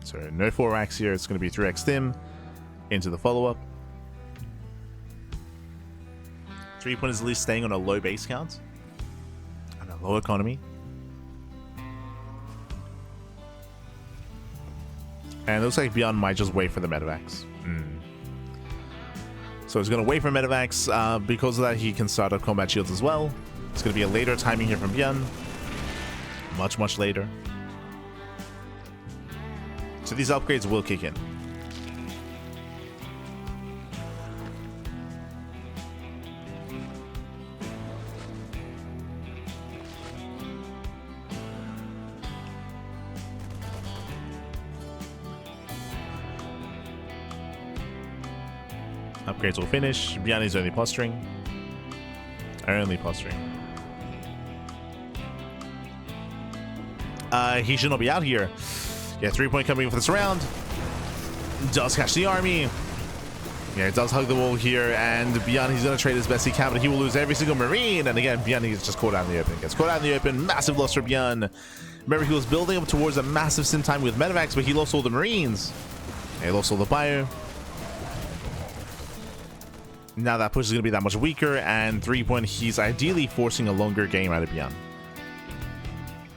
A: So no 4 Rax here, it's going to be 3x Stim into the follow-up. 3-point is at least staying on a low base count and a low economy. And it looks like ByuN might just wait for the medevacs. So he's going to wait for medevacs. Because of that, he can start up combat shields as well. It's going to be a later timing here from ByuN. Much, much later. So these upgrades will kick in. Upgrades will finish. ByuN is only posturing. Only posturing. He should not be out here. Yeah, 3-point coming for this round. Does catch the army. Yeah, it does hug the wall here, and ByuN, he's going to trade as best he can, but he will lose every single Marine. And again, ByuN, he's just caught out in the open. Gets caught out in the open. Massive loss for ByuN. Remember, he was building up towards a massive sim time with medevacs, but he lost all the Marines. Yeah, he lost all the Bio. Now that push is going to be that much weaker, and 3-point, he's ideally forcing a longer game out of ByuN.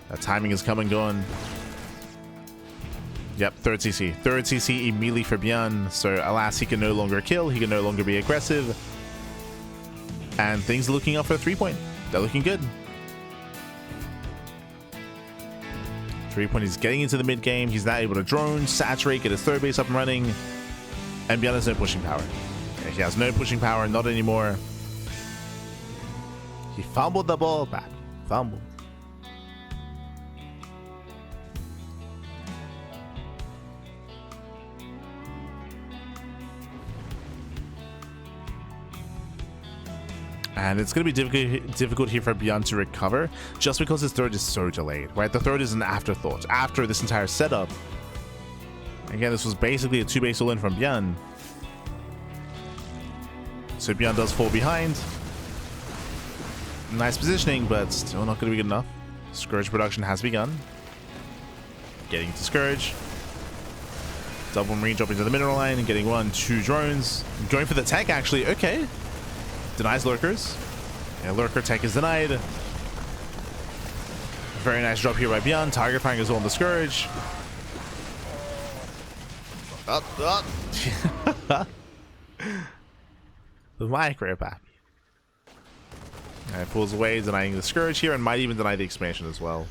A: That timing is come and gone. Yep, 3rd CC. 3rd CC immediately for ByuN. So alas, he can no longer kill. He can no longer be aggressive. And things are looking up for 3-point. They're looking good. 3-point is getting into the mid game. He's now able to drone, saturate, get his 3rd base up and running. And ByuN has no pushing power. Yeah, he has no pushing power, not anymore. He fumbled the ball back. Fumbled. And it's going to be difficult here for ByuN to recover, just because his 3rd is so delayed, right? The 3rd is an afterthought after this entire setup. Again, this was basically a 2-base all-in from ByuN. So ByuN does fall behind. Nice positioning, but still not going to be good enough. Scourge production has begun. Getting to Scourge. Double Marine drop into the mineral line and getting 1, 2 drones. Going for the tech, actually. Okay. Denies lurkers. Yeah, lurker tech is denied. Very nice drop here by ByuN. Target firing as well on the Scourge. Up. The micro pack. It pulls away, denying the Scourge here, and might even deny the expansion as well.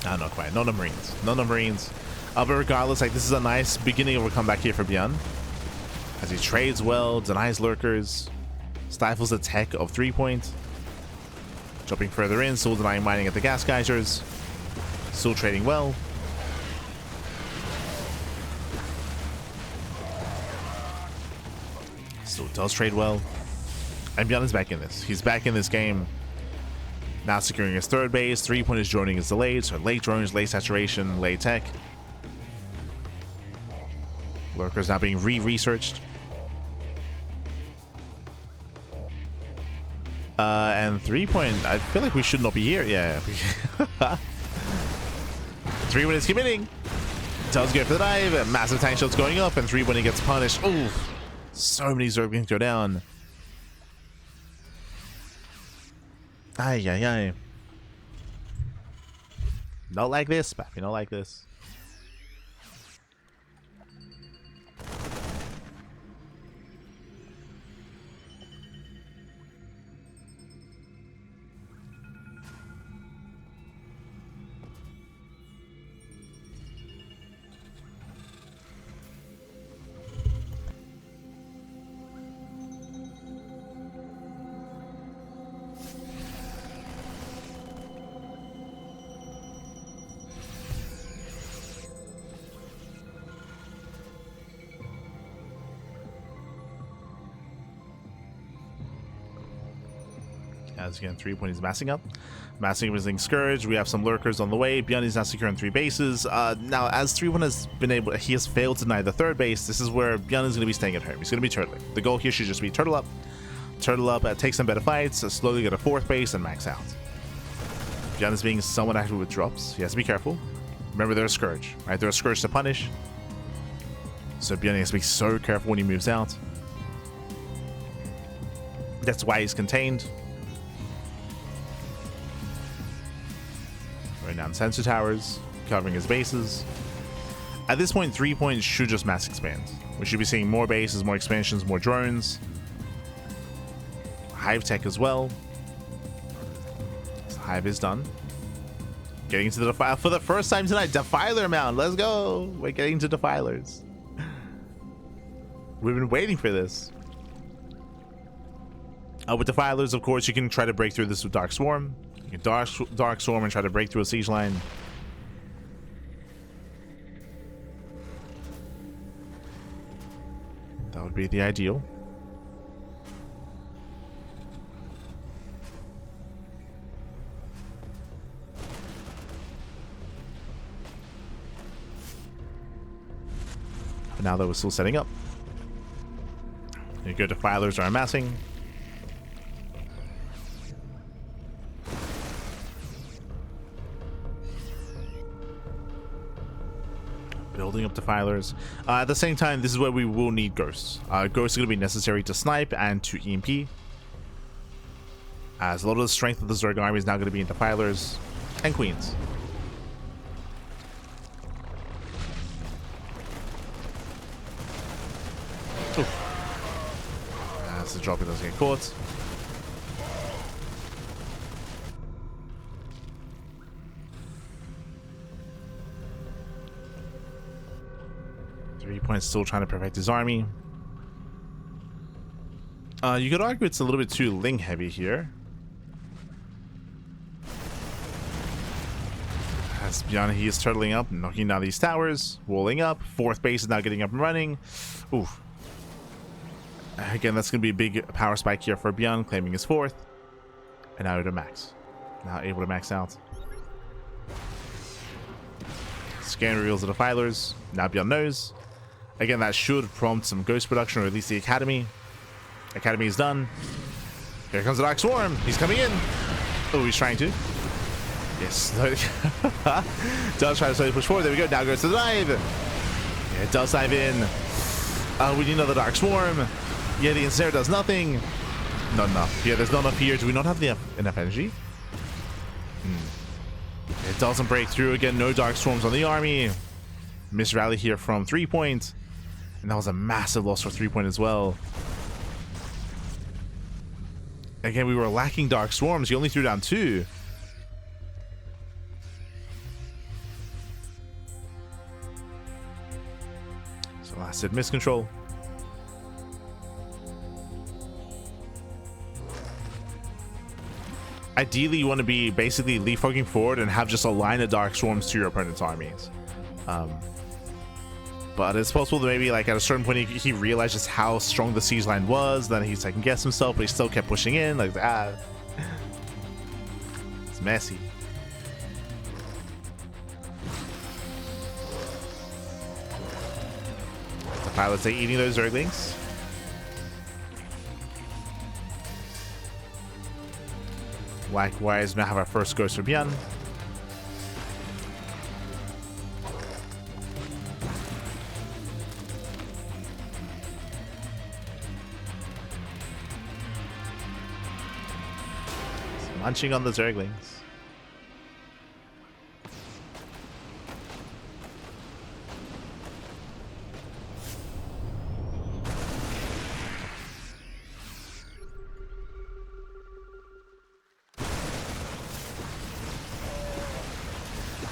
A: Not quite. None of Marines. None of Marines. But regardless, like, this is a nice beginning of a comeback here for ByuN. As he trades well, denies lurkers, stifles the tech of 3-point. Jumping further in, still denying mining at the gas geysers. Still trading well. Still does trade well. And ByuN is back in this. He's back in this game. Now securing his 3rd base. 3-point is droning is delayed, so late drones, late saturation, late tech. Lurkers now being re-researched. And 3-point, I feel like we should not be here. Yeah. 3-point is committing. Does go for the dive. Massive tank shots going up, and 3-point gets punished. Oof. So many Zerglings go down. Ay. Not like this, Pappy. Not like this. As again, 3-point is massing up. Massing up is being Scourge. We have some lurkers on the way. ByuN is now securing 3 bases. Now, as 3-point has been able, he has failed to deny the 3rd base. This is where ByuN is going to be staying at home. He's going to be turtling. The goal here should just be turtle up, take some better fights, slowly get a 4th base, and max out. ByuN is being somewhat active with drops. He has to be careful. Remember, they're a Scourge, right? They're a Scourge to punish. So ByuN has to be so careful when he moves out. That's why he's contained. Right down sensor towers, covering his bases. At this point, 3-point should just mass expand. We should be seeing more bases, more expansions, more drones. Hive tech as well. So Hive is done. Getting into the Defiler for the first time tonight. Defiler mount, let's go. We're getting to Defilers. We've been waiting for this. With Defilers, of course, you can try to break through this with Dark Swarm. You can Dark Swarm and try to break through a siege line. That would be the ideal. But now that we're still setting up. Your good Defilers are amassing. Building up Defilers. At the same time, this is where we will need Ghosts. Ghosts are going to be necessary to snipe and to EMP. As a lot of the strength of the Zerg army is now going to be in Defilers and Queens. As the dropper doesn't get caught. Point still trying to perfect his army. You could argue it's a little bit too Ling heavy here. As ByuN, he is turtling up, knocking down these towers, walling up. 4th base is now getting up and running. Oof. Again, that's going to be a big power spike here for ByuN, claiming his 4th. And now to max. Now able to max out. Scan reveals the Defilers. Now ByuN knows. Again, that should prompt some Ghost production, or at least the Academy. Academy is done. Here comes the Dark Swarm. He's coming in. Oh, he's trying to. Yes. Does try to slowly push forward. There we go. Now goes to the dive. Yeah, it does dive in. We need another Dark Swarm. Yeah, the Ensnare does nothing. Not enough. Yeah, there's not enough here. Do we not have enough energy? It doesn't break through. Again, no Dark Swarms on the army. Miss rally here from 3-point. And that was a massive loss for 3-point as well. Again, we were lacking Dark Swarms. He only threw down 2. So last hit miss control. Ideally, you want to be basically leapfrogging forward and have just a line of Dark Swarms to your opponent's armies. But it's possible that maybe like at a certain point he realized just how strong the siege line was, then he second guessed himself, but he still kept pushing in like that. It's messy. The pilots are eating those Zerglings. Likewise, we now have our first Ghost for ByuN. Munching on the Zerglings.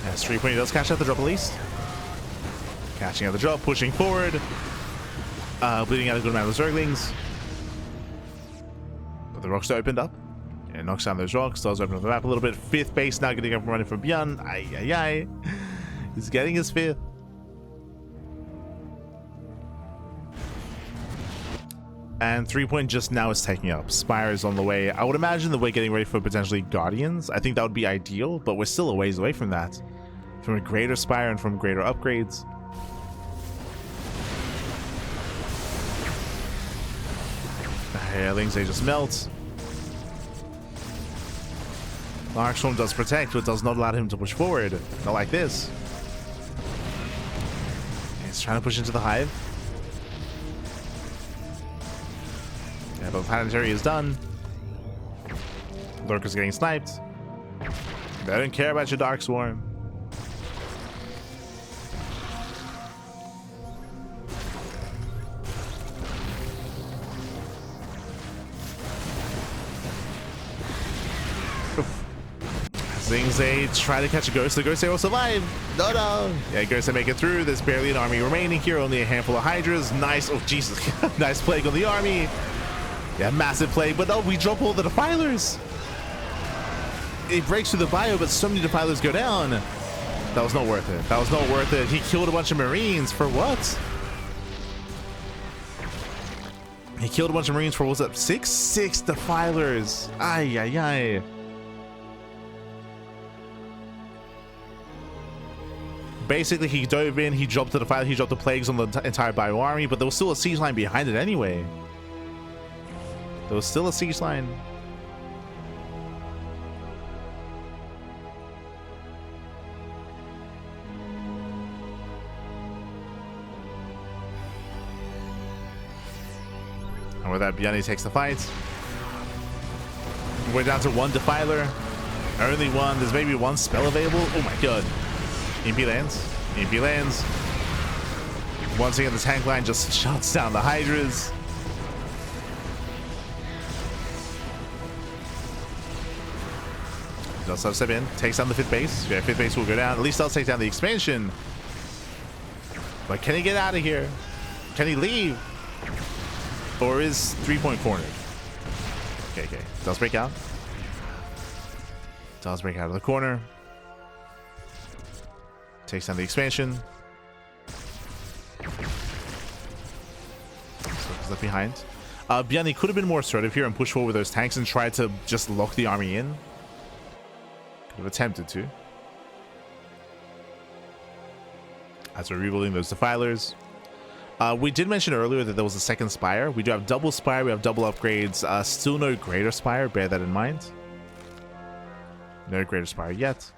A: As 3-point does catch out the drop at least. Catching out the drop, pushing forward. Bleeding out a good amount of the Zerglings. But the rocks opened up. And knocks down those rocks, does open up the map a little bit. 5th base now getting up and running from ByuN. Ay, ay, ay. He's getting his 5th. And 3-point just now is taking up. Spire is on the way. I would imagine that we're getting ready for potentially Guardians. I think that would be ideal, but we're still a ways away from that. From a greater Spire and from greater upgrades. Airlings, they just melt. Darkstorm does protect, but does not allow him to push forward. Not like this. He's trying to push into the hive. Yeah, but Planetary is done. Lurker's getting sniped. They don't care about your Darkstorm. Things they try to catch a Ghost. The Ghost they will survive. No, no. Yeah, Ghost they make it through. There's barely an army remaining here. Only a handful of Hydras. Nice. Oh, Jesus. Nice plague on the army. Yeah, massive plague. But no, we drop all the Defilers. It breaks through the bio, but so many Defilers go down. That was not worth it. That was not worth it. He killed a bunch of Marines. For what? He killed a bunch of Marines for, what was that? Six Defilers. Ay, ay, ay. Basically, he dove in, he dropped the Defiler, he dropped the plagues on the entire bio army, but there was still a siege line behind it anyway. There was still a siege line. And with that, ByuN takes the fight. We're down to one Defiler. Only one. There's maybe one spell available. Oh my god. EMP lands. EMP lands. Once again, the tank line just shuts down the Hydras. Does step in. Takes down the 5th base. Yeah, 5th base will go down. At least I'll take down the expansion. But can he get out of here? Can he leave? Or is 3-point cornered? Okay. Does break out. Does break out of the corner. Takes down the expansion. So left behind. ByuN could have been more assertive here and pushed forward with those tanks and tried to just lock the army in. Could have attempted to. As we're rebuilding those Defilers. We did mention earlier that there was a second Spire. We do have double Spire. We have double upgrades. Still no greater Spire. Bear that in mind. No greater Spire yet.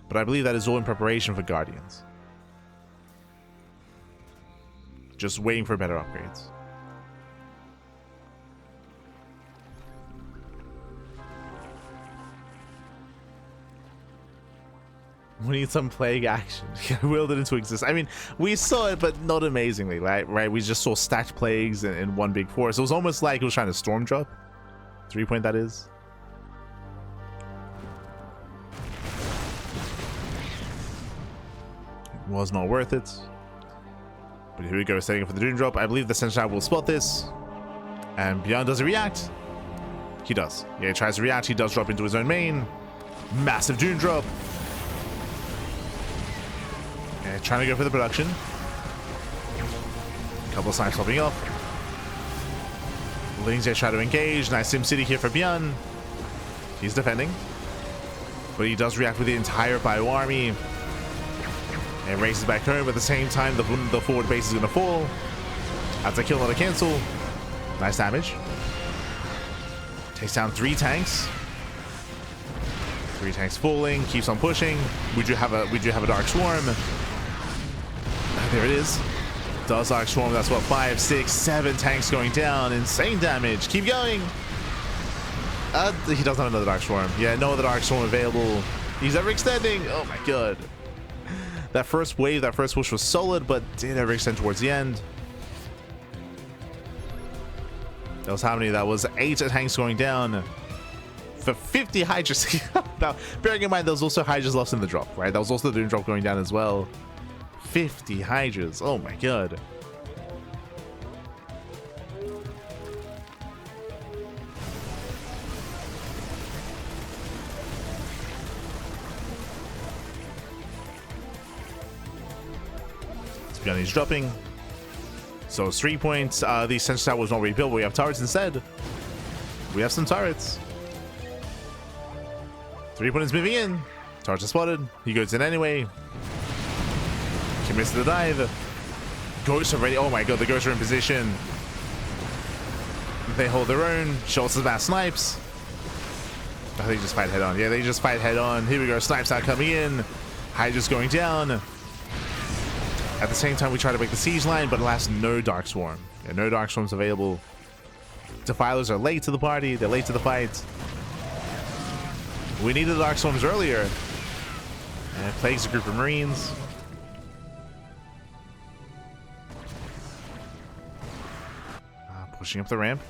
A: But I believe that is all in preparation for Guardians. Just waiting for better upgrades. We need some plague action. Willed it into existence. I mean, we saw it, but not amazingly, right? We just saw stacked plagues in one big force. It was almost like it was trying to storm drop. 3-point, that is. Was not worth it. But here we go, setting up for the Doom Drop. I believe the Sentinel will spot this. And ByuN does he react? He does. Yeah, he tries to react. He does drop into his own main. Massive Doom Drop. Yeah, trying to go for the production. A couple of snipes popping off. Lings try to engage. Nice Sim City here for ByuN. He's defending. But he does react with the entire bio army. And races back home. At the same time, the forward base is going to fall. That's a kill, not a cancel. Nice damage. Takes down 3 tanks. 3 tanks falling. Keeps on pushing. We do have a Dark Swarm. There it is. Does Dark Swarm. That's what, 5, 6, 7 tanks going down. Insane damage. Keep going. He doesn't have another Dark Swarm. Yeah, no other Dark Swarm available. He's ever extending. Oh my god. That first wave, that first push was solid, but did ever extend towards the end. That was how many? That was 8 tanks going down for 50 Hydras. Now, bearing in mind, there was also Hydras lost in the drop, right? That was also the Doom Drop going down as well. 50 Hydras. Oh my god. ByuN is dropping. So 3 points. The sensor tower was not rebuilt, but we have turrets instead. We have some turrets. 3 point is moving in. Turrets are spotted. He goes in anyway. Commits to the dive. Ghosts are ready. Oh my god, the ghosts are in position. They hold their own. Schultz is mass snipes. I think they just fight head on. Yeah, they just fight head on. Here we go. Snipes are coming in. Hydra's going down. At the same time, we try to break the siege line, but alas, no Dark Swarm. Yeah, no Dark Swarms available. Defilers are late to the party. They're late to the fight. We needed the Dark Swarms earlier. And Plague's a group of Marines. Pushing up the ramp.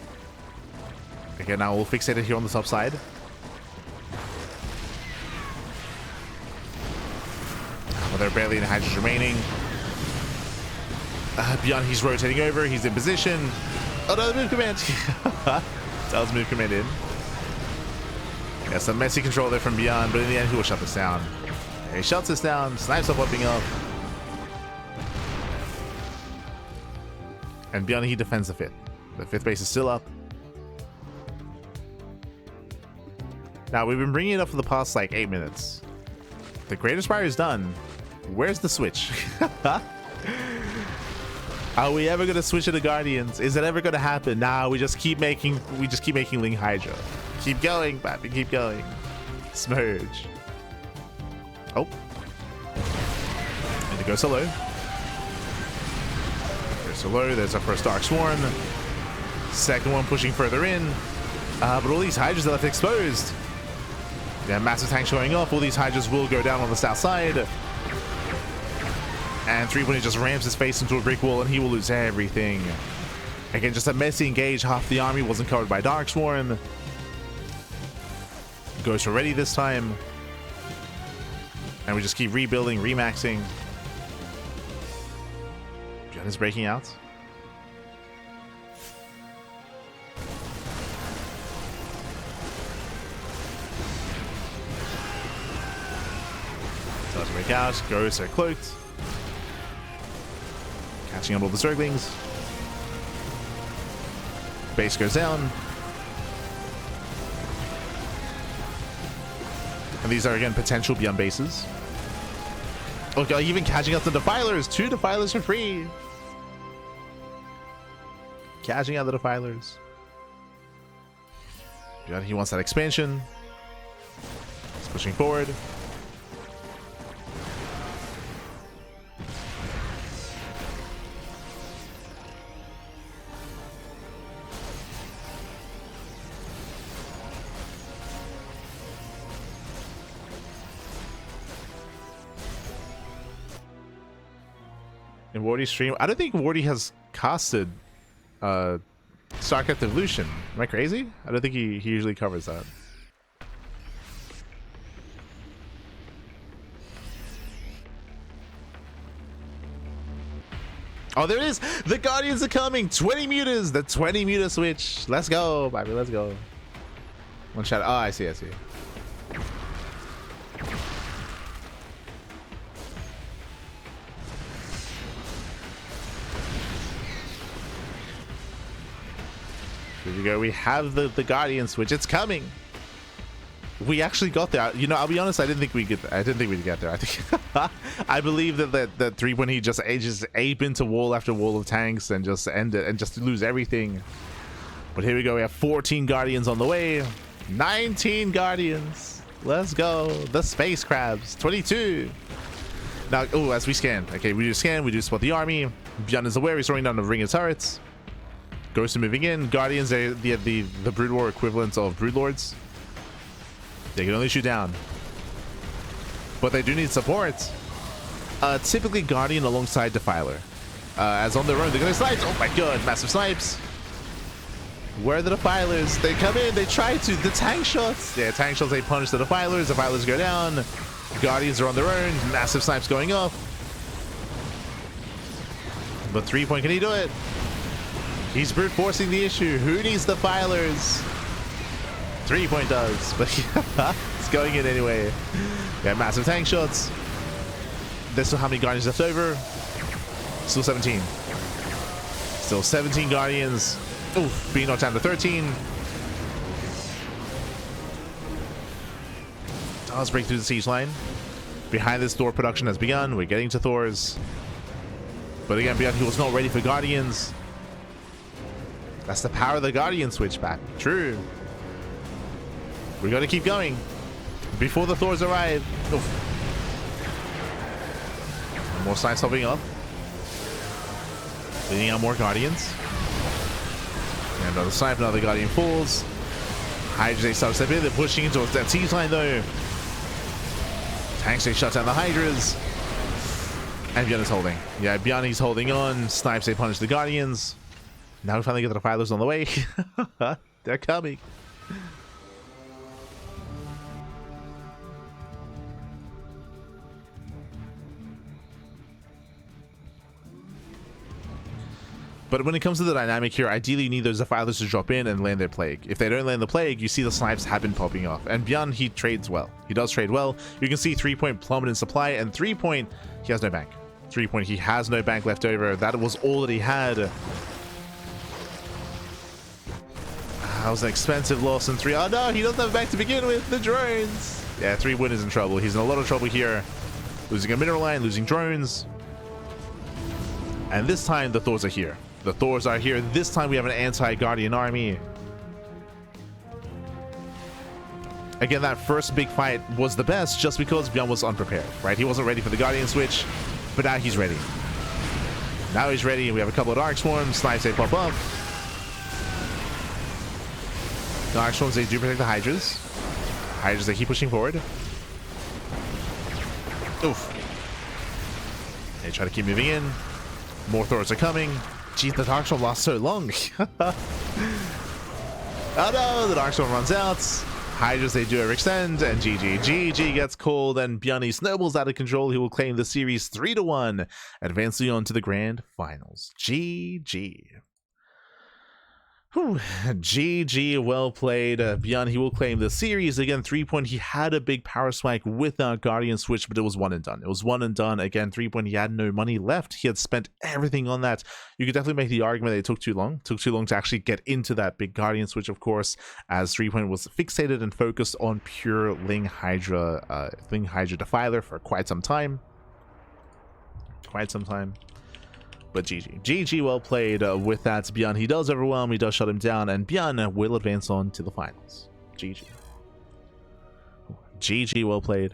A: Again, now we'll fixate it here on the top side. Well, there are barely any hydras remaining. ByuN, he's rotating over. He's in position. Oh no, the move command. That was move command in. Yeah, some messy control there from ByuN, but in the end, he will shut this down. Yeah, he shuts this down. Snipes are popping up. And ByuN, he defends the fifth. The fifth base is still up. Now, we've been bringing it up for the past, like, 8 minutes. The Greater Spire is done. Where's the switch? Are we ever going to switch to the Guardians? Is it ever going to happen? Nah, we just keep making Ling Hydra. Keep going, Pappy, keep going. Smurge. Oh. Need to go solo. Go solo. There's our first Dark Swarm. Second one pushing further in. But all these Hydras are left exposed. Yeah, massive tank showing off. All these Hydras will go down on the south side. And threepoint just rams his face into a brick wall and he will lose everything. Again, just a messy engage. Half the army wasn't covered by Dark Swarm. Ghosts are ready this time. And we just keep rebuilding, remaxing. ByuN is breaking out. Doesn't break out. Ghosts are cloaked. Catching up all the Zerglings. Base goes down. And these are, again, potential ByuN bases. Okay, even catching up the Defilers. 2 Defilers for free. Catching out the Defilers. ByuN, he wants that expansion. He's pushing forward. In Wardy's stream, I don't think Wardy has casted StarCraft Evolution. Am I crazy? I don't think he usually covers that. Oh, there it is! The Guardians are coming! 20 mutas! The 20 muta switch! Let's go, baby, let's go. One shot. Oh, I see, I see. Here we go. We have the Guardian switch. It's coming. We actually got there. You know, I'll be honest. I didn't think we'd get there. I think I believe that 3 when he just ages ape into wall after wall of tanks and just end it and just lose everything. But here we go. We have 14 Guardians on the way. 19 Guardians. Let's go. The space crabs. 22. Now, oh, as we scan. Okay, we do scan. We do spot the army. ByuN is aware. He's throwing down the ring of turrets. Ghosts are moving in. Guardians are the Brood War equivalent of Broodlords. They can only shoot down. But they do need support. Typically Guardian alongside Defiler. As on their own, they're going to snipe. Oh my god, massive snipes. Where are the Defilers? They come in, they try to. The tank shots. Yeah, tank shots, they punish the Defilers. Defilers go down. Guardians are on their own. Massive snipes going off. But 3 point, can he do it? He's brute forcing the issue. Who needs Defilers? 3 point does, but it's going in anyway. Yeah, massive tank shots. There's still how many Guardians left over? Still 17. Still 17 Guardians. Oof, being knocked down to 13. Does break through the siege line. Behind this, Thor production has begun. We're getting to Thors. But again, ByuN, he was not ready for Guardians. That's the power of the Guardian switchback. True. We got to keep going before the Thors arrive. Oof. More signs popping up. Leading out more Guardians. And another snipe, another Guardian falls. Hydras, they start to step in. They're pushing towards that siege line though. Tanks, they shut down the Hydras. And ByuN is holding. Yeah, ByuN, he's holding on. Snipes, they punish the Guardians. Now we finally get the Defilers on the way. They're coming. But when it comes to the dynamic here, ideally you need those Defilers to drop in and land their Plague. If they don't land the Plague, you see the snipes have been popping off. And ByuN, he trades well. He does trade well. You can see 3-point plummet in supply, and 3-point, he has no bank. 3-point, he has no bank left over. That was all that he had. That was an expensive loss in 3. Oh no, he doesn't have a bank to begin with. The drones. Yeah, 3-point is in trouble. He's in a lot of trouble here. Losing a mineral line, losing drones. And this time, the Thors are here. The Thors are here. This time we have an anti-Guardian army. Again, that first big fight was the best just because ByuN was unprepared, right? He wasn't ready for the Guardian switch, but now he's ready. Now he's ready. We have a couple of Dark Swarms. Snipes, they pop up. Dark Swarms, they do protect the Hydras. Hydras, they keep pushing forward. Oof. They try to keep moving in. More Thors are coming. Jeez, the Dark Storm lost so long. Oh no, the Dark Storm runs out. Hydras, they do overextend, and GG gets called, and ByuN snowballs out of control. He will claim the series 3-1, advancing on to the grand finals. GG. Whew. GG, well played. ByuN, he will claim the series. Again, 3-point, he had a big power spike without Guardian switch, but it was one and done. It was one and done. Again, 3-point, he had no money left. He had spent everything on that. You could definitely make the argument that it took too long. It took too long to actually get into that big Guardian switch, of course, as 3-point was fixated and focused on pure Ling Hydra Defiler for quite some time. But GG, well played. With that, ByuN, he does overwhelm, he does shut him down, and ByuN will advance on to the finals. GG, well played.